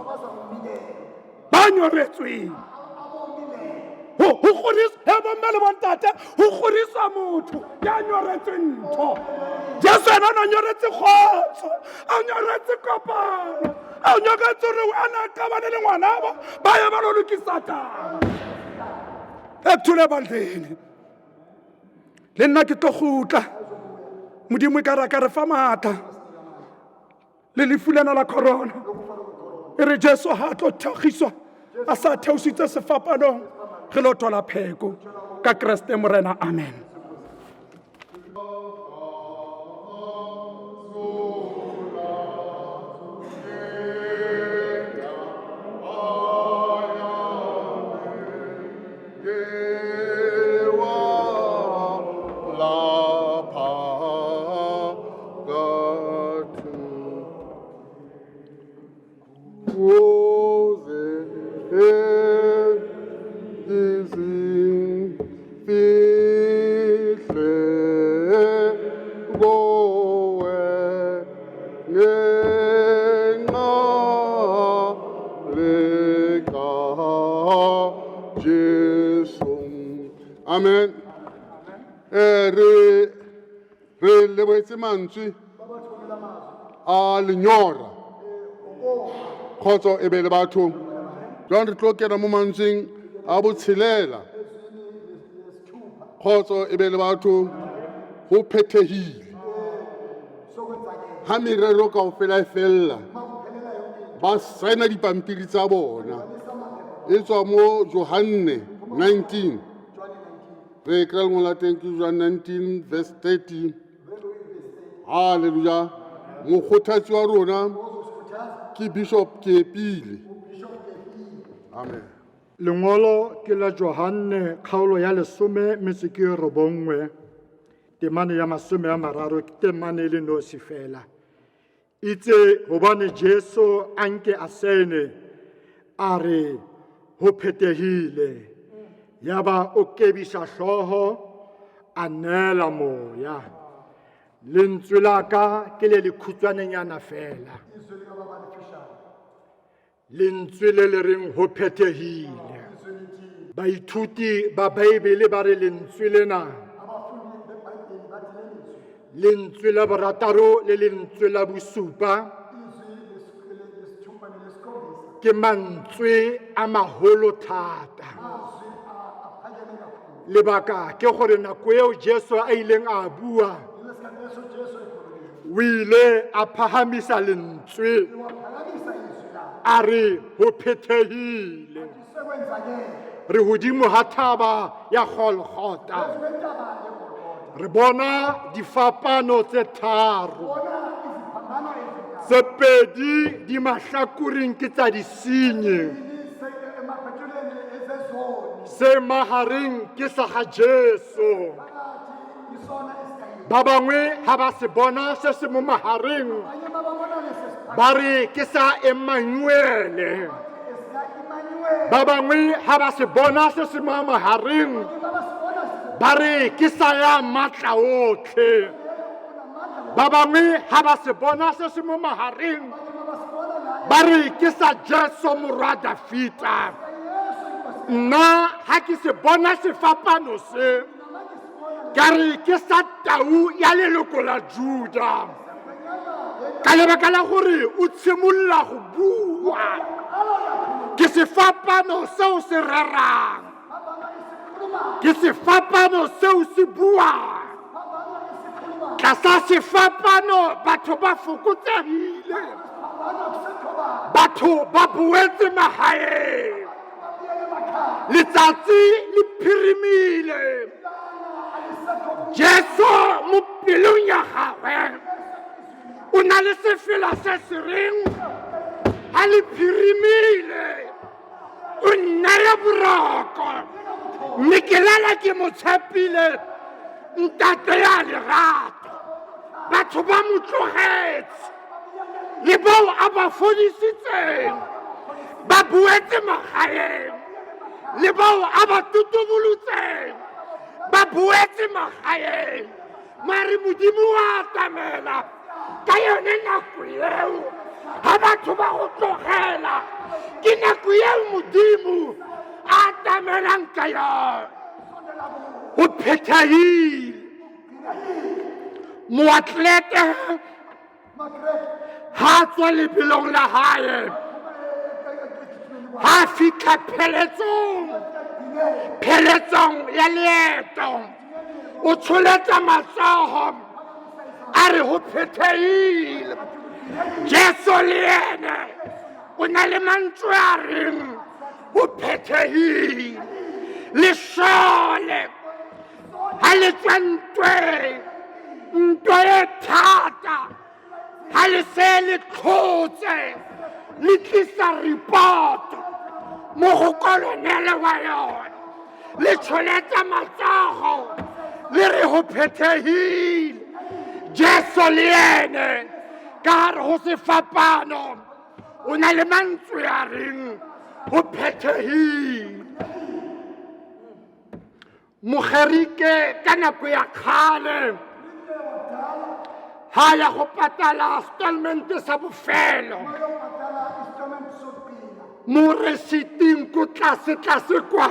ba nyoretsweng ho kgoriswa he bomme le bontate ho kgoriswa motho ya nyoretsweng ntho Jesu ena o nyoretse kgotso a nyoretse kopano a nyoretse hore ana qabane le ngwana ba ya ba lo lokisa taba ethule bandleni le nna ke tlo gutla modimo e ka re fa matla le lefu lena la corona e re Jesu ha tlo theogiswa a sa theositse sefapanong re lo tola pheko ka Kriste morena amen Amen. Re lebetse mantswe a lenyora khotso e be le batho jwang re tlo kena mo mantsweng a botshelela khotso e be le batho ho phethehile ha merero kaofela e fella ba saena dipampiri tsa bona e tswa mo Johanne 19 re kry ngola teng ke John 19 verse 13 haleluya mokgothatsi wa rona ke Bishop Kepile amen Lengolo ke la Johanne kgaolo ya 10:9 temane ya 30 temane le nosi fela itse hobane Jesu anke asene a re ho phethehile yaba o kebisa hlooho a neela moya lentswe la ka ke le lekhutshwanenyana fela lentswe le le reng ho phethehile baithuti ba Baebele ba re lentswe lena lentswe la borataro le lentswe la bosupa ke mantswe a maholo thata lebaka ke gore nako eo Jesu a ileng a bua o ile a phahamisa lentswe a re ho phethehile re hodimo ha thaba ya Golgotha re bona difapano tse tharo tse pedi di mahlakoreng ke tsa disenyi se mahareng ke sa ga Jesu ba bangwe ha ba se bona se se mo mahareng ba re ke sa Emmanuele ba bangwe ha ba se bona se se mo mahareng ba re ke sa ya matla otlhe ba bangwe ha ba se bona se se mo mahareng ba re ke sa Jesu morwa Dafita nna ha ke se bona sefapano se ka re ke sa Tau ya leloko la Juda ka lebaka la gore o tshimolla go bua ke sefapano seo se rerang ke sefapano seo se buang tlasa sefapano batho ba fokotsegile batho ba boetse magaeng letsatsi le phirimile Jesu mo pelong ya gagwe o na le sefela se se reng a le phirimile o nnaya boroko mme ke lala ke mo tshepile ntate ya lerato batho ba mo tlogetse le bao a ba fodisitseng ba boetse magaeng le bao a ba tutubolotseng ba boetse magaeng mare modimo wa atamela ka yone nako eo ga batho ba go tlogela ke nako eo modimo a atamelang ka yone go phethahile moatlete ha tswa lebelong la hae ha fitlha pheletsong ya leeto o tsholetsa matsogo a re go phethehile Jesu le ene o na le mantswe a reng go phethehile lesole ha le tswa ntwa e thata ha le se le tlhotse le tlisa ripoto mo go kolonele wa yone le tsholetsa matsogo le re go phethehile Jesu le ene ka gare go sefapano o na le mantswe a reng go phethehile mogerike ka nako ya kgale ha ya go patala installment sa bofelo mo resiting ko tlase kwa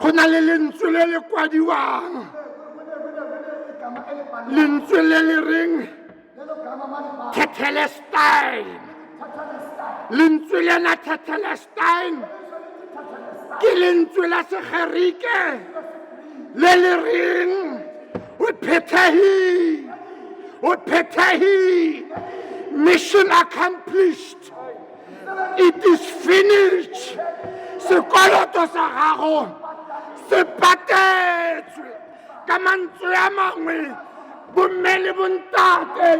go na le lentswe le le kwadiwang lentswe le le reng Tetelestai lentswe lena Tetelestai ke lentswe la segerike le le reng o phethehile mission accomplished it is finished sekoloto sa gago se patetswe ka mantswe a mangwe bomme le bontate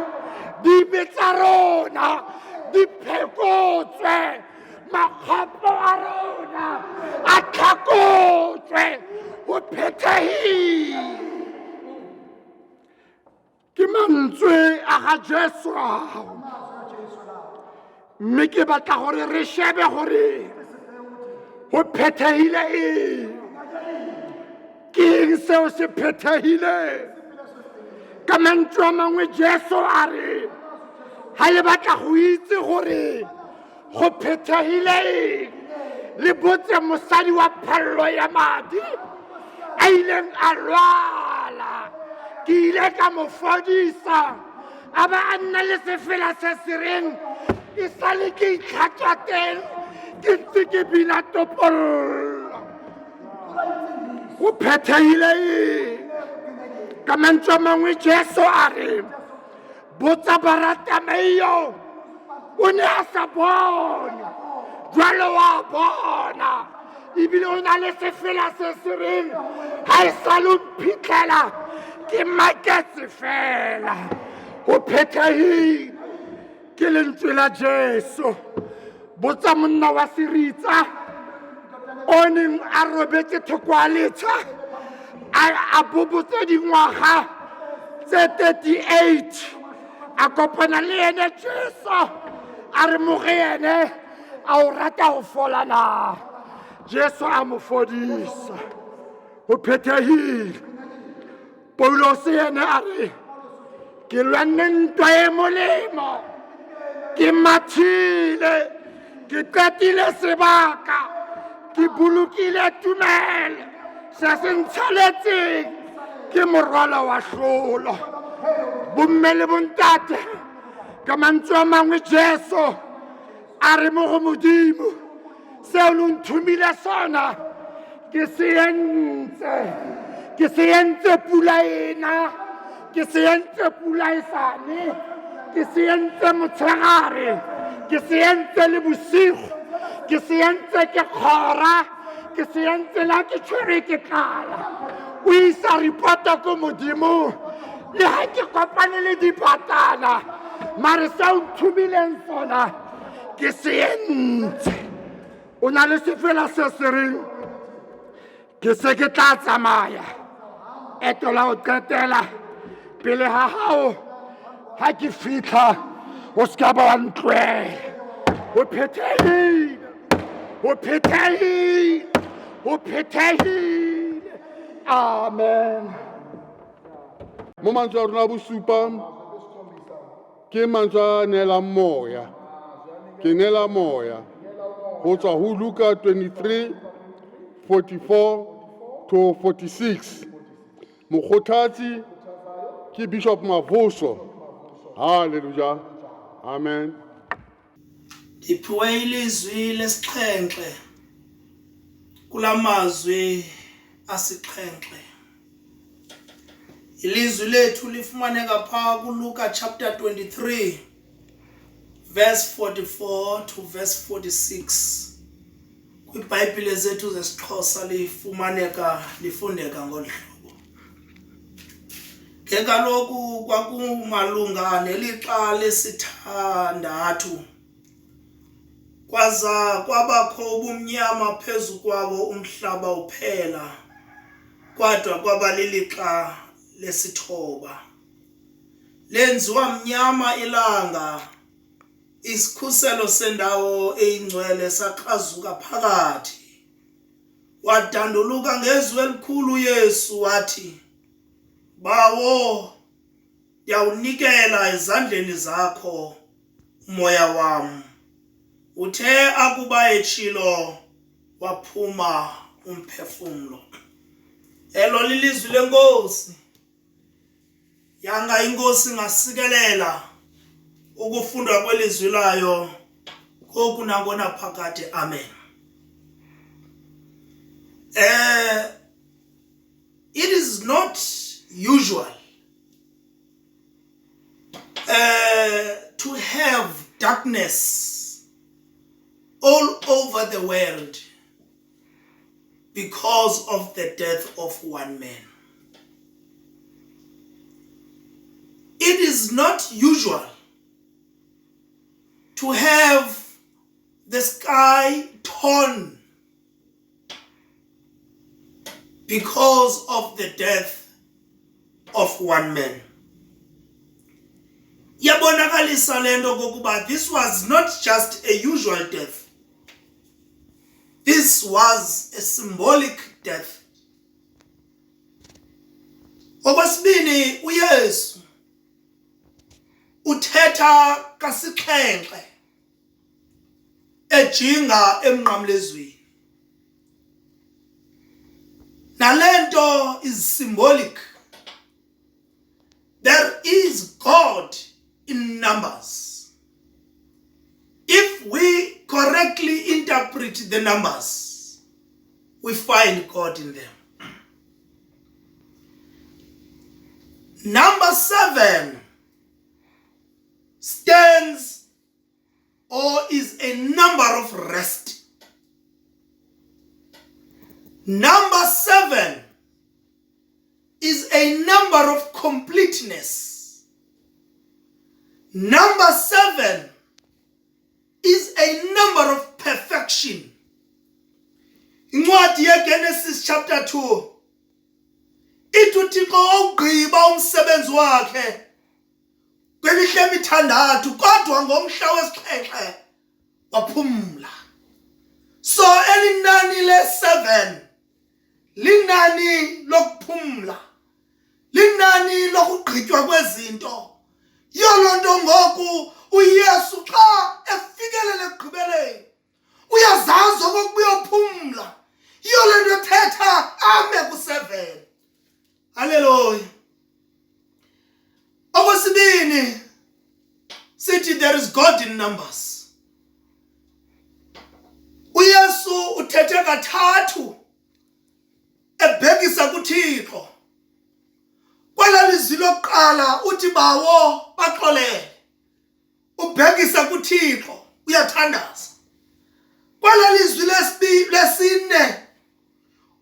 di betsa rona di phekotswe makgapo a rona a tlhakotswe go phethehile ke mantswe a ga Jesu ao. Mme ke batla gore re shebe gore go phethegile eng. Ke eng seo se phethegile? Ka mantswe a mangwe Jesu a re ga le batla go itse gore go phethegile eng, le botse mosadi wa phallo ya madi a ileng a lwala. Ke ile ka mo fodisa a ba a nna le sefela se se reng e sale ke itlhatswa teng ke ntse ke bina topollo. Go phethegile eng? Ka mantswe a mangwe Jesu a re botsa baratamaiyo o ne a sa bone jwale wa bona, ebile o na le sefela se se reng ga e sale o mphitlhela ke maketse fela. Go phethegile ke lentswe la Jesu. Botsa monna wa seritsa o neng a robetse thoko a letsha a bobotse dingwaga tse 38 a kopana le ene Jesu a re mo ge ene a o rata go fola na. Jesu a mo fodisa. Go phethegile. Paulose ene a re ke lwanne ntwa e molemo, ke mathile, ke qetile sebaka, ke bolokile tumelo, se se ntshaletseng ke morwalo wa hlolo. Bomme le bontate, ka mantswe a mangwe Jesu a re mo go Modimo seo lo nthumile sona ke se entse pula ena, ke se entse pula e sane, ke se entse motshegare, ke se entse le bosigo, ke se entse ke kgora, ke se entse la ke tshwere ke tlala. O isa ripota ko Modimo le ha ke kopane le dipatana, mare sa o nthumileng sona ke se entse. O na le sefela se se reng ke se ke tla tsamaya eto la o qetela pele ga gago ga ke fitlha o seka ba wa ntlwela. Go phethegile, go phethegile, go phethegile. Amen. Mo mantswe a rona a bosupa ke mantswe a neelang moya. Ke neela moya go tswa ho Luka 23, 44 to 46. Mokgothatsi ke Bishop Mavoso. Hallelujah. Amen. Ndiphiwe ilizwi lesixhenxe kula mazwi asixhenxe. Ilizwi lethu lifumaneka phaa kuLuka chapter 23 verse 44 to verse 46. KwiBhayibhile zethu zesiXhosa lifundeka ngolu hlobo. Ke kaloku kwakumalunga nelixa lesithandathu kwaza kwabakho ubumnyama phezu kwabo umhlaba uphela, kodwa kwaba lilixa lesithoba. Lenziwa mnyama ilanga, isikhuselo sendawo eyingcwele saqhazuka phakathi. Wadanduluka ngezwi elikhulu Yesu wathi, Bawo, ndiyawunikela ezandleni zakho umoya wam. Uthe akuba etshilo waphuma umphefumlo. Elo lilizwi lenkosi. Yanga inkosi ngasikelela ukufundwa kwelizwi layo koku nangona phakade. Amen. It is not usual to have darkness all over the world because of the death of one man. It is not usual to have the sky torn because of the death of one man. yabonakalisa lento kokuba this was not just a usual death. This was a symbolic death. Okwesibini uYesu uthetha kasixhenxe ejinga emnqamlezweni. Nalento is symbolic. There is God in numbers. If we correctly interpret the numbers, we find God in them. Number 7 stands or is a number of rest. Number 7 is a number of completeness. Number 7 is a number of perfection. Incwadi yeGenesis chapter 2 ithi uThixo ogqiba umsebenzi wakhe kwemihla emithandathu kodwa ngomhla wesixhenxe waphumla. So elinani le7 linani lokuphumla, linani lokugqitywa kwezinto. Yolonto ngoku uYesu xa efikelela ekugqibeleni uyazazi okokuba uyophumla. Yolonto ethetha ame ku7. Hallelujah. Okwesibini sithi there is God in numbers. uYesu uthethe kathathu ebhekisa kuThixo. Kwelalizwi lokuqala uthi bawo baxolele. Ubhekisa kuThixo uyathandaza. Kwelalizwi lesine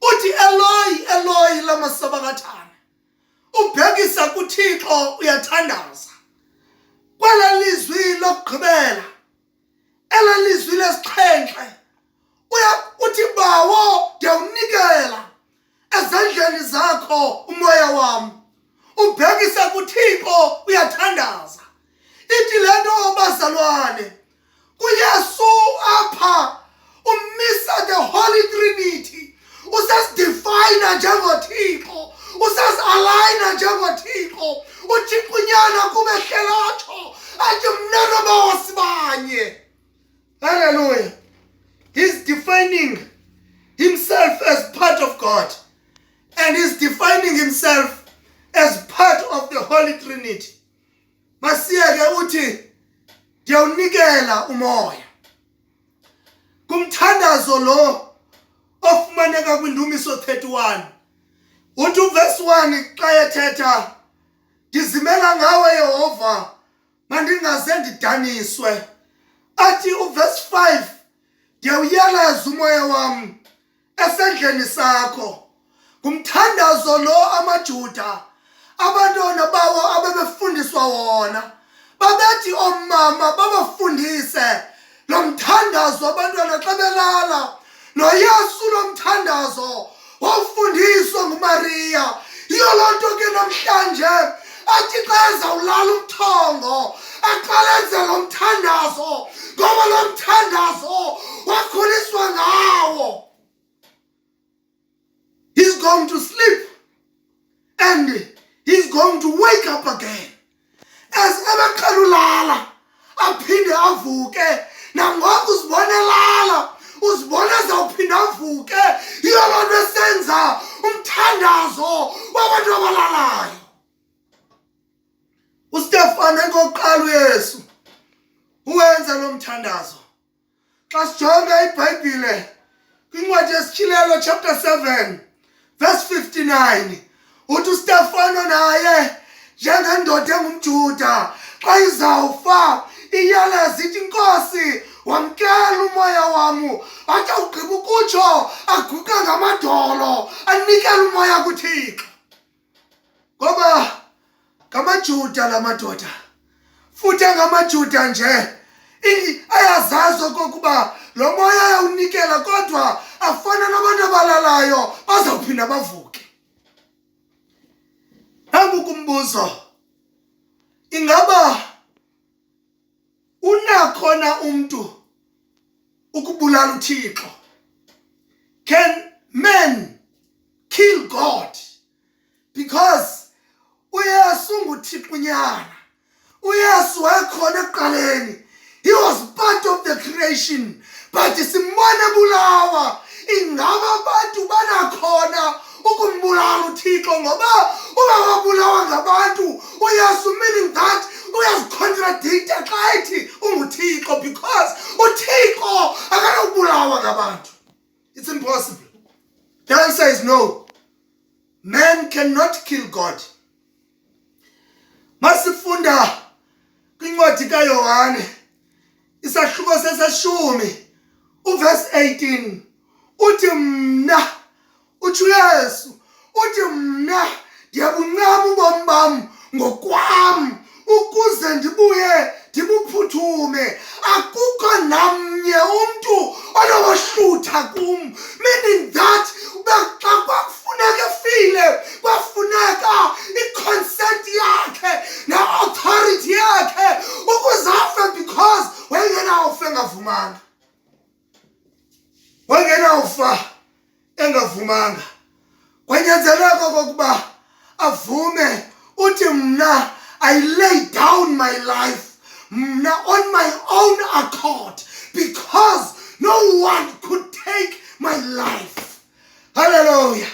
uthi Eloi Eloi lama sabachthani. Ubhekisa kuThixo uyathandaza. Kwelalizwi lokugqibela elalizwi lesixhenxe uthi bawo ndiyawunikela ezandleni zakho umoya wami. Ubhekisa kuThixo uyathandaza. Ithi lento bazalwane kuYesu apha umisa the Holy Trinity. Usasidefine njengoThixo, usasialigna njengoThixo. uThixo unyana kubehlelatsho athi mna noba wasibanye. Hallelujah. He's defining himself as part of God, and he's defining himself as part of the Holy Trinity. Masiyeke uthi ndiyawunikela umoya. Kumthandazo lo ofumaneka kwindumiso 31 uthi uverse 1 xa ethetha ndizimela ngawe Yehova mandingaze ndidaniswe. Athi uverse 5 ndiyawuyeleza umoya wami esendleni sakho. Kumthandazo lo amaJuda abantwana bawo abebefundiswa wona babethi omama babafundise lo mthandazo abantwana xa belala. NoYesu lo mthandazo wawufundiswa nguMaria. Yiyo loo nto ke namhlanje athi xa ezawulala umthongo aqale enze lo mthandazo ngoba lo mthandazo wakhuliswa ngawo. He's going to sleep and he's going to wake up again. As ebeqala ulala aphinde avuke. Nangoku uzibonelala uzibona ezawuphinda avuke. Yiyo loo nto esenza umthandazo wabantu abalalayo. uStefane enkokuqala uYesu uwenza lo mthandazo. Xa sijonga iBhayibhile kwincwadi yesityhilelo chapter 7 verse 59 uthi uStefano naye njengendoda engumJuda xa izawufa iyaleza ithi Nkosi wamkela umoya wami. Athi awugqiba ukutsho aguqe ngamadolo anikele umoya kuThixo. Ngoba ngamaJuda la madoda futhi ngamaJuda nje ayazazi okokuba lo moya ayawunikela kodwa afana nabantu abalalayo bazawuphinda bavuke. Nangu kumbuzo, ingaba unakhona umuntu ukubulala uThixo? Can men kill God? Because uYesu nguThixonyana. uYesu wayekhona ekuqaleni. He was part of the creation. But simbona bulawa. Ingaba abantu banakhona ukumbulala uThixo ngoba uma wabulawa ngabantu uYesu, meaning that uyazicontradicta xa ethi unguThixo, because uThixo akanokubulawa ngabantu. It's impossible. The answer is no. Man cannot kill God. Masifunda kwincwadi kaYohane isahluko seseshumi uverse 18 uthi mna, uthi uYesu uthi mna ndiyabuncama ubomi bam ngokwam ukuze ndibuye ndibuphuthume. Akukho namnye umuntu onowohlutha kum, meaning that xa kwakufuneka efile kwafuneka i-consent yakhe ne-authority yakhe ukuze afe, because wayengenawufa engavumanga. Wayengenawufa engavumanga. Kwanyanzeleka okokuba avume uthi mna I lay down my life on my own accord, because no one could take my life. Hallelujah.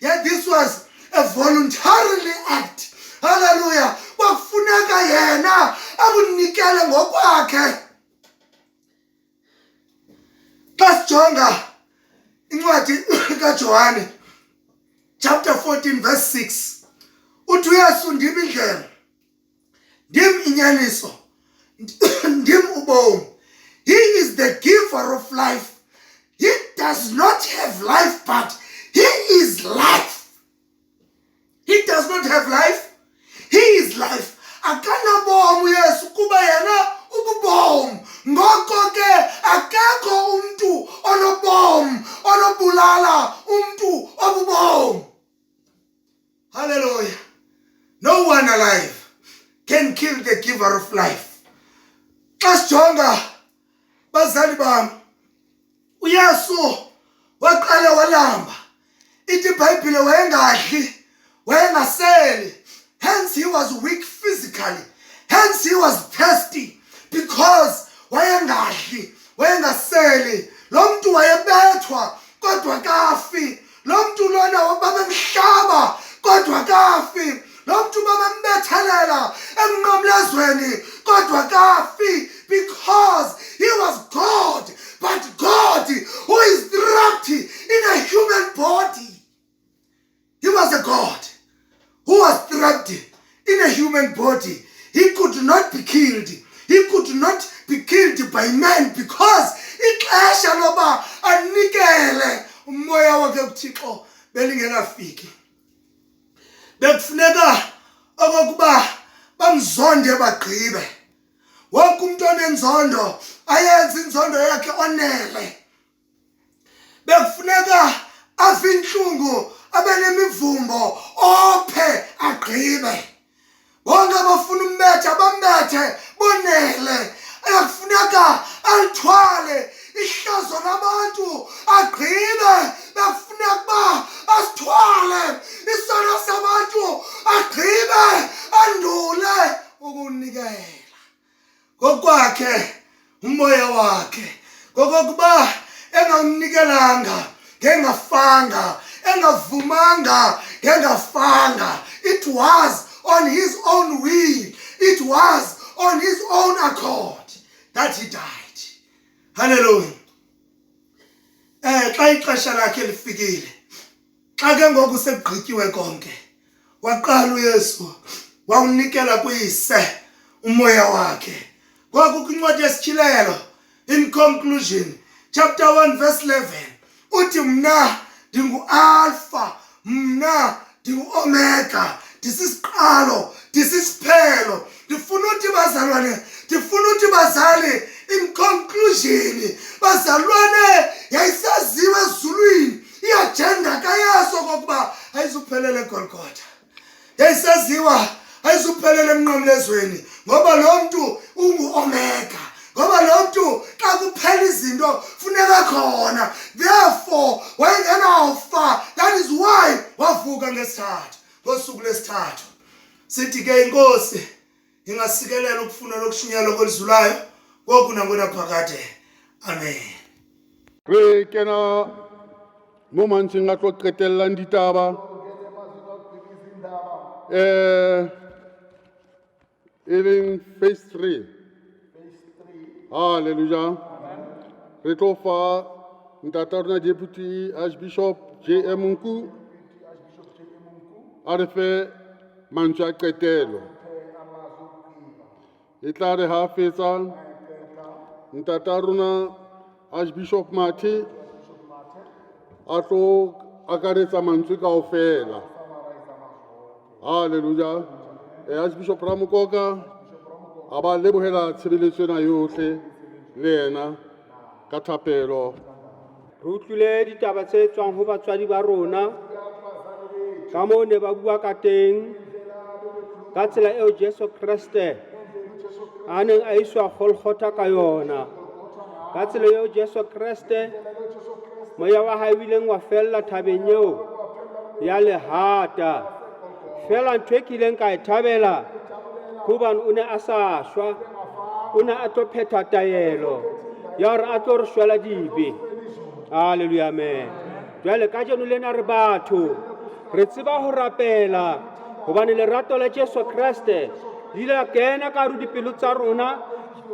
Yeah, this was a voluntary act. Hallelujah. Kwafuneka yena akunikele ngokwakhe. Jonga incwadi kaJohane chapter 14 verse 6. Uthi uYesu ndim indlela, ndim inyaniso, ndim ubomi. He is the giver of life. He does not have life, but he is life. He does not have life. He is life. Akanabomi uYesu kuba yena ububomi. Ngoko ke akekho umuntu onobomi onobulala umuntu obubomi. Hallelujah. No one alive can kill the giver of life. Jonga bazali bam, uYesu waqala walamba. Ithi iBhayibhile wayengadli, wayengaseli. Hence he was weak physically. Hence he was thirsty, because wayengadli, wayengaseli. Lo muntu wayebethwa kodwa kafi. Lo muntu lona wabamemhlaba kodwa kafi. Lo muntu babembethelela emnqamlezweni kodwa kafi, because he was God, but God who is wrapped in a human body. He was a God who was wrapped in a human body. He could not be killed. He could not be killed by man, because ixesha loba anikele umoya wakhe kuThixo belingekafiki. Bekufuneka okokuba bamzonde bagqibe. Wonke umuntu onenzondo ayenze inzondo yakhe onele. Bekufuneka ave inhlungu abenemivumbo ophe agqibe. Bonke abafuna umbethe abambethe bonele. Bekufuneka alithwale ihlazo labantu agqibe. Bekufuneka ba asithwale isono sabantu agqibe, andule ukunikela ngokwakhe umoya wakhe. Ngokokuba engamnikelanga ngengafanga, engavumanga ngengafanga. It was on his own will, it was on his own accord that he died. Hallelujah. Xa ixesha lakhe lifikile, xa ke ngoku sekugqityiwe konke, waqala uYesu wawunikela kuyise umoya wakhe. Ngoku kwincwadi yesityhilelo, in conclusion, chapter 1 verse 11, uthi mna ndingu-alpha, mna ndingu-omega, ndisisiqalo, ndisisiphelo. Ndifuna uthi bazalwane, ndifuna uthi bazali, in conclusion, bazalwane, yayisaziwa ezulwini iagenda kaYesu okokuba ayizuphelela eGolgotha. Yayisaziwa ayizuphelele emnqamlezweni ngoba lo muntu ungu-omega ngoba lo muntu xa kuphela izinto funeka khona. Therefore wayengenawufa, that is why wavuka ngesithathu, ngosuku lesithathu. Sithi ke inkosi ingasikelela ukufuna lokushunyelwa kwelizulayo ngoku nangonaphakade. Amen. Re kena mo mantsheng a tlo qetellang ditaba e leng phase 3. Hallelujah. Re tlo fa ntata rona Deputy Archbishop J.M. Nku a re fe mantswe a qetelo. E tla re ha fetsa ntata rona Archbishop Mathe a tlo akaretsa mantswe kaofela. Hallelujah. Archbishop Ramokoka a ba lebohela tshebeletso ena yohle le yena ka thapelo. Re utlwile ditaba tse tswang ho batswadi ba rona ka moo ne ba bua ka teng ka tsela eo Jesu Kriste a neng a iswa Golgotha ka yona, ka tsela eo Jesu Kriste moya wa hae o ileng wa fella thabeng eo ya lehata. Fela ntho e kileng ka e thabela hobane o ne a sa shwa, o ne a tlo phetha taelo ya hore a tlo re shwela dibe. Haleluya, amen. Jwale kajeno lena re batho re tseba ho rapela hobane lerato la Jesu Kriste le ile a kena ka hare dipelo tsa rona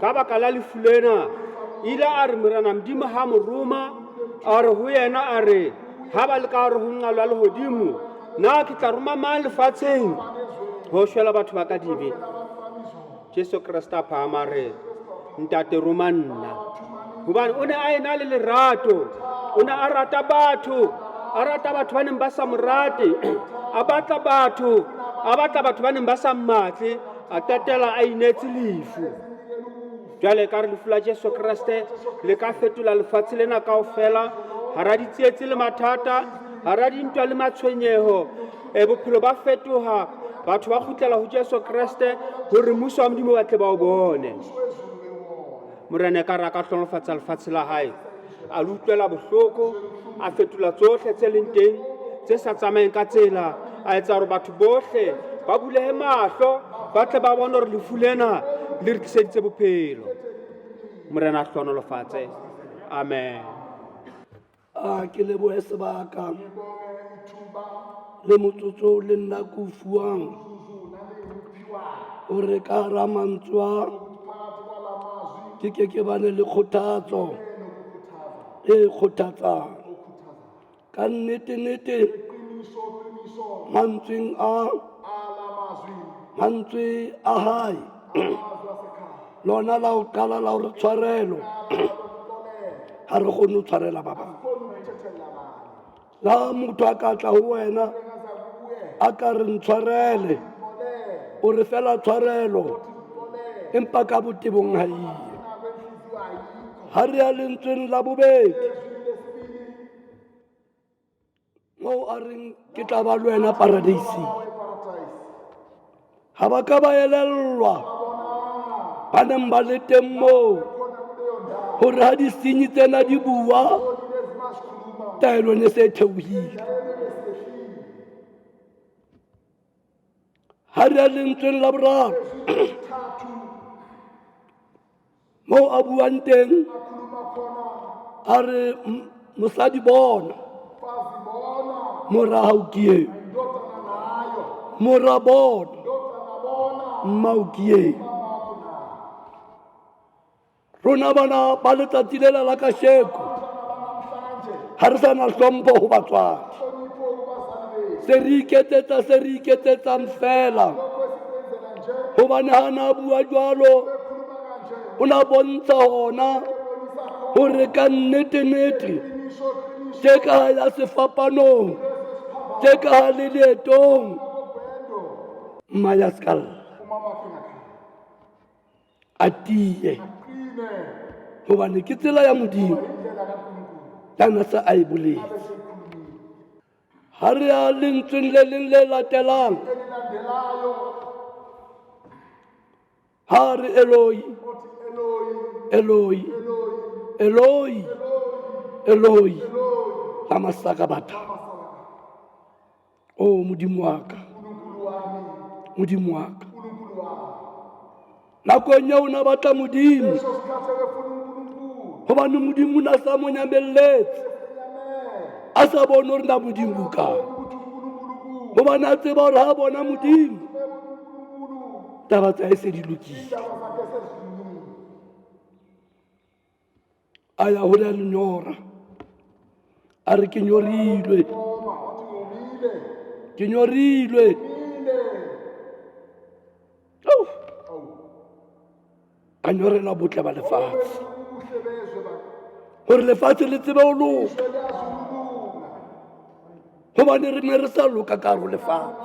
ka baka la lefu lena. Ile a re morena Modimo ha mo roma, a re ho yena a re ha ba le ka hare ho nqalwa lehodimo, na ke tla roma mang lefatsheng ho shwela batho ba ka dibe. Jesu Kriste a phahama re ntate roma nna, hobane o ne a ena le lerato, o ne a rata batho ba neng ba sa mo rate, a batla batho ba neng ba sa mmatle, a tatela a inetse lefu. Jwale ka re lefu la Jesu Kriste le ka fetola lefatshe lena kaofela, hara ditsietsi le mathata, hara dintwa le matshwenyeho, bophelo ba fetoha, batho ba kgutlela ho Jesu Kriste hore mmuso wa Modimo ba tle ba o bone. Morena ka ra ka hlonolofatsa lefatshe la hae, a le utlwela bohloko, a fetola tsohle tse leng teng tse sa tsamayeng ka tsela, a etsa hore batho bohle ba bulehe mahlo, ba tle ba bone hore lefu lena le re tliseditse bophelo. Morena a hlonolofatse. Amen. Ke lebohe sebaka le motsotso le nna ke o fuwang hore ka hara mantswe ke bane le kgothatso e kgothatsang. Ka nnete mantswe a hae lona la o qala la hore tshwarelo ha re kgone ho tshwarela ba bang. La motho a ka tla ho wena a ka re ntshwarele, o re fela tshwarelo empa ka botebong ha iye. Ha re ya lentsweng la bobedi moo a reng ke tla ba le wena paradieseng, ha ba ka ba elellwa ba neng ba le teng moo hore ha disenyi tsena di bua taelo ne se theohile. Ha re ya lentsweng la boraro moo a buang teng a re mosadi bona mora hao ke eo, mora bona mmao ke eo. Rona bana ba letsatsi lela la kasheko ha re sa na hlompho ho batswadi, se re iketsetsang fela hobane ha na bua jwalo o na bontsha hona hore ka nnete tje ka ya sefapanong, tje ka le leetong mmaya skal a tie hobane ke tsela ya Modimo kana sa a e boletse. Ha re ya lentsweng le leng le latelang ha re Eloi, Eloi, Eloi, Eloi, lama sabachthani. Oh, Modimo wa ka, Modimo wa ka. Nakong eo na batla Modimo, hobane Modimo na sa mo nyamelletse, a sa bone hore na Modimo kae. Hobane a tseba hore ha bona Modimo, taba tsa hae se di lokile. A ya ho ya lenyora, a re ke nyorilwe, ke nyorilwe. A nyorela botle ba lefatshe, hore lefatshe le tsebe ho loka, hobane re ne re sa loka ka hare ho lefatshe.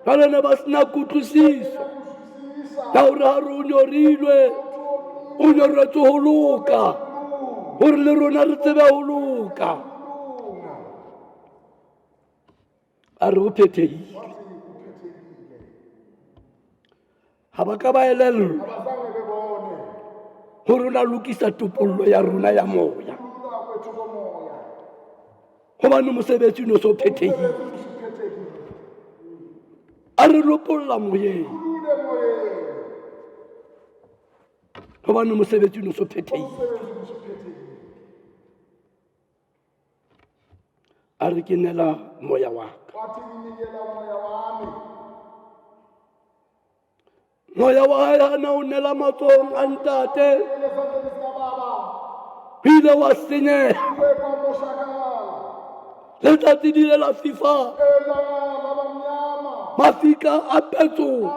Jwale ne ba sena kutlwisiso ya hore ha re o nyorilwe, o nyoretswe ho loka, hore le rona re tsebe ho loka. A re ho phethehile. Ha ba ka ba elellwa hore o na lokisa topollo ya rona ya moya, hobane mosebetsi o ne o so phethehile. A re lopolla moyeng, hobane mosebetsi o ne o so phethehile. A re kenela moya wa ka, moya wa hae ha na o nela matsohong a ntate, ho ile wa senyeha. Letsatsi di ile la fifa, mafika a petsoha.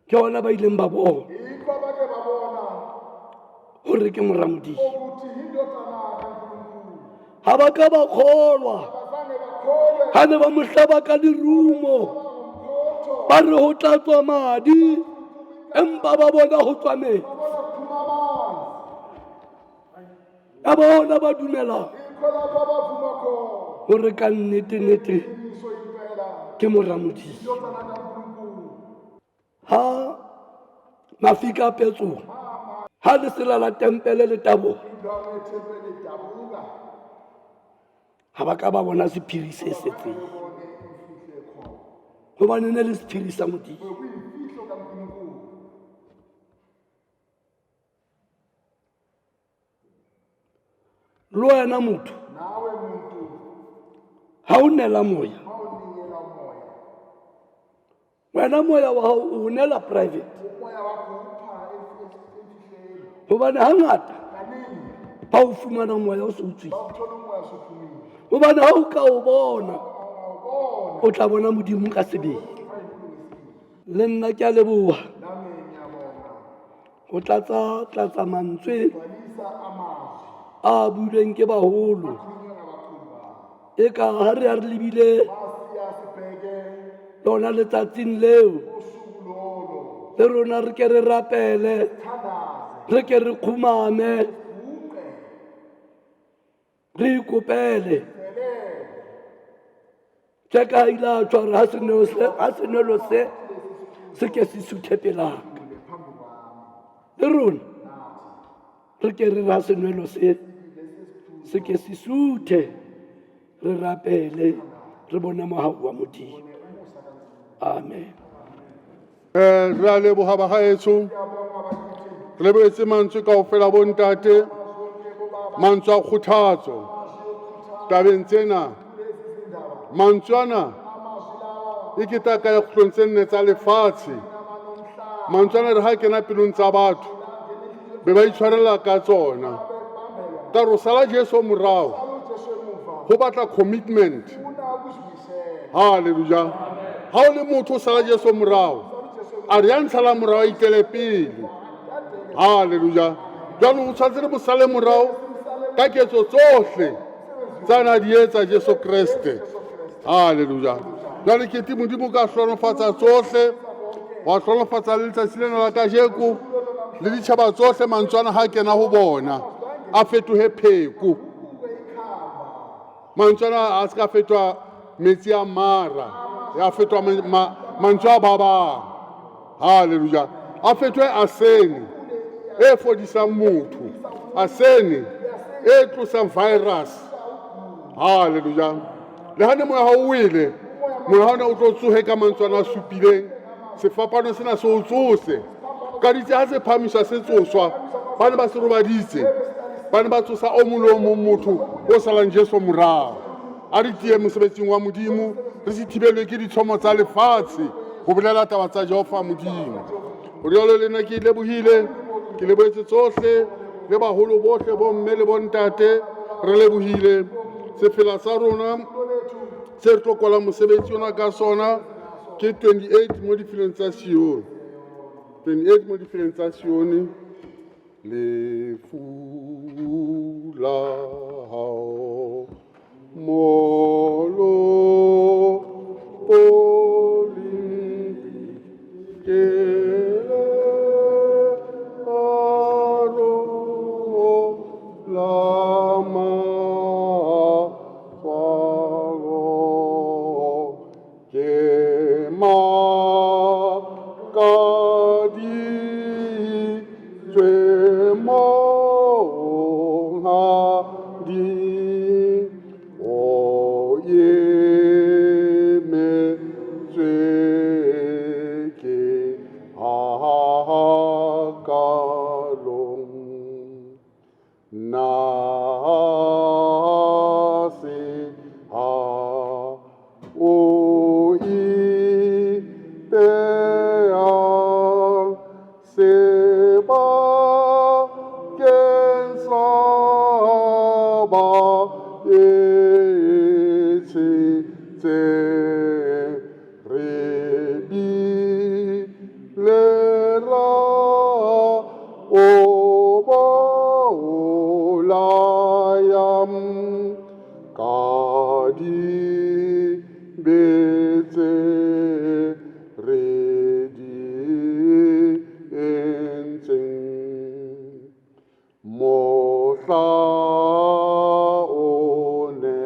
Ke ona ba ileng ba bona hore ke moramodimo. Ha ba ka ba kgolwa ha ne ba mo hlaba ka lerumo, ba re ho tla tswa madi, empa ba bona ho tswa metsi. Ka bona ba dumela hore ka nnete ke moramodimo. Ha mafika a petsoha, ha lesela la tempele le taboha, ha ba ka ba bona sephiri se setseng, hobane ne le sephiri sa Modimo. Le wena motho, ha o nela moya, wena moya wa hao o nela private, hobane hangata ba o fumana moya o se o tswile, hobane ha o ka o bona, o tla bona Modimo ka sebele. Le nna ke a leboha ho tlatsa mantswe a builweng ke baholo, e ka ha re a re lebile lona letsatsing leo, le rona re ke re rapele, re ke re khumame, re ikopele. Tja ka ila tshware ha senelo se ke se suthe pelaka. Le rona re ke re ha senelo se ke se suthe, re rapele, re bone mohau wa Modimo. Amen. Re a leboha bagaetsho, re lebetse mantswe kaofela bo ntate, mantswe a kgothatso tabeng tsena. Mantswe ana e keta ka dikgotlong tse nne tsa lefatshe. Mantswe ana re ha kena pelong tsa batho, be ba itshwarela ka tsona. Ka re o sala Jesu morao, ho batla commitment. Hallelujah. Ha o le motho o sala Jesu morao, a re ya ntshala morao a itele pele. Hallelujah. Jwale o tshwanetse re mo sale morao ka ketso tsohle tsa na di etsa Jesu Kriste. Hallelujah. Jwale ke ti Modimo ka hlonofatsa tsohle, wa hlonofatsa le letsatsi lena la kajeko, le ditjhaba tsohle mantswe ana ha kena ho bona a fetohe pheko. Mantswe ana a ska fetwa metsi a mara, ya fetwa mantswe a ba bang. Haleluya. A fetwe asene e fodisang motho, asene e tlosang virus. Haleluya. Le hane moya ha o wele, moya ha ona o tlo tsohe ka mantswana a supileng, sefapano sena se o tsose. Ka ditse ha se phamiswa se tsoswa, ba ne ba se robaditse, ba ne ba tsosa o mong le o mong motho o salang Jesu morao. A re tie mosebetsing wa Modimo, re se thibelwe ke ditshomo tsa lefatshe ho bolela taba tsa Jehova Modimo. Ho rialo le nna ke lebohile, ke lebohetse tsohle le baholo bohle bo mme le bo ntate, re lebohile sefela sa rona se re tlo kwala mosebetsi ona ka sona ke 28 mo difileng tsa Sione. 28 mo difileng tsa Sione. Lefu la hao molo poli ke aro lama swalo ke ma kadi twe mo ha di o ye me twe ke ha kalong na se ha o i te a se ba ken sa ba e te re bi le ra o ba o la yam ka di be te re di en tseng mo sa o ne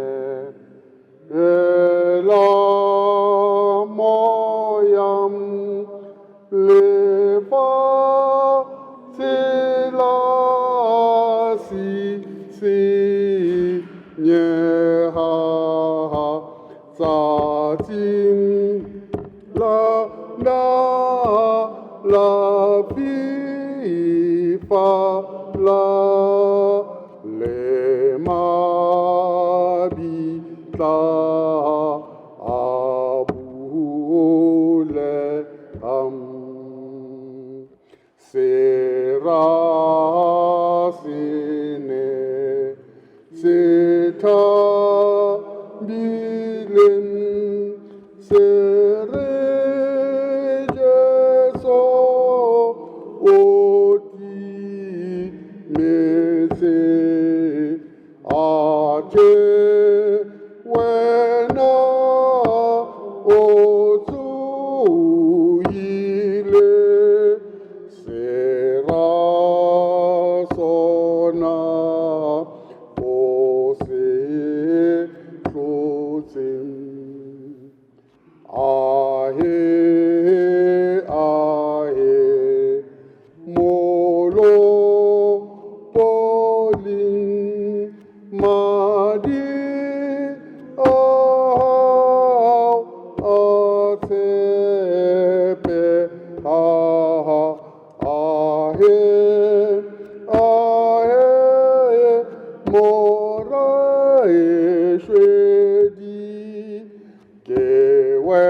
ela mo yam le fa se la si nye ha sa tin la fi fa la le ma bi ta abule sera sine seta bilen sere jeso oti mese ate wena otu ile sera sona o se flotin ahe molo polin madi atepe ahe mora e shwedi ke we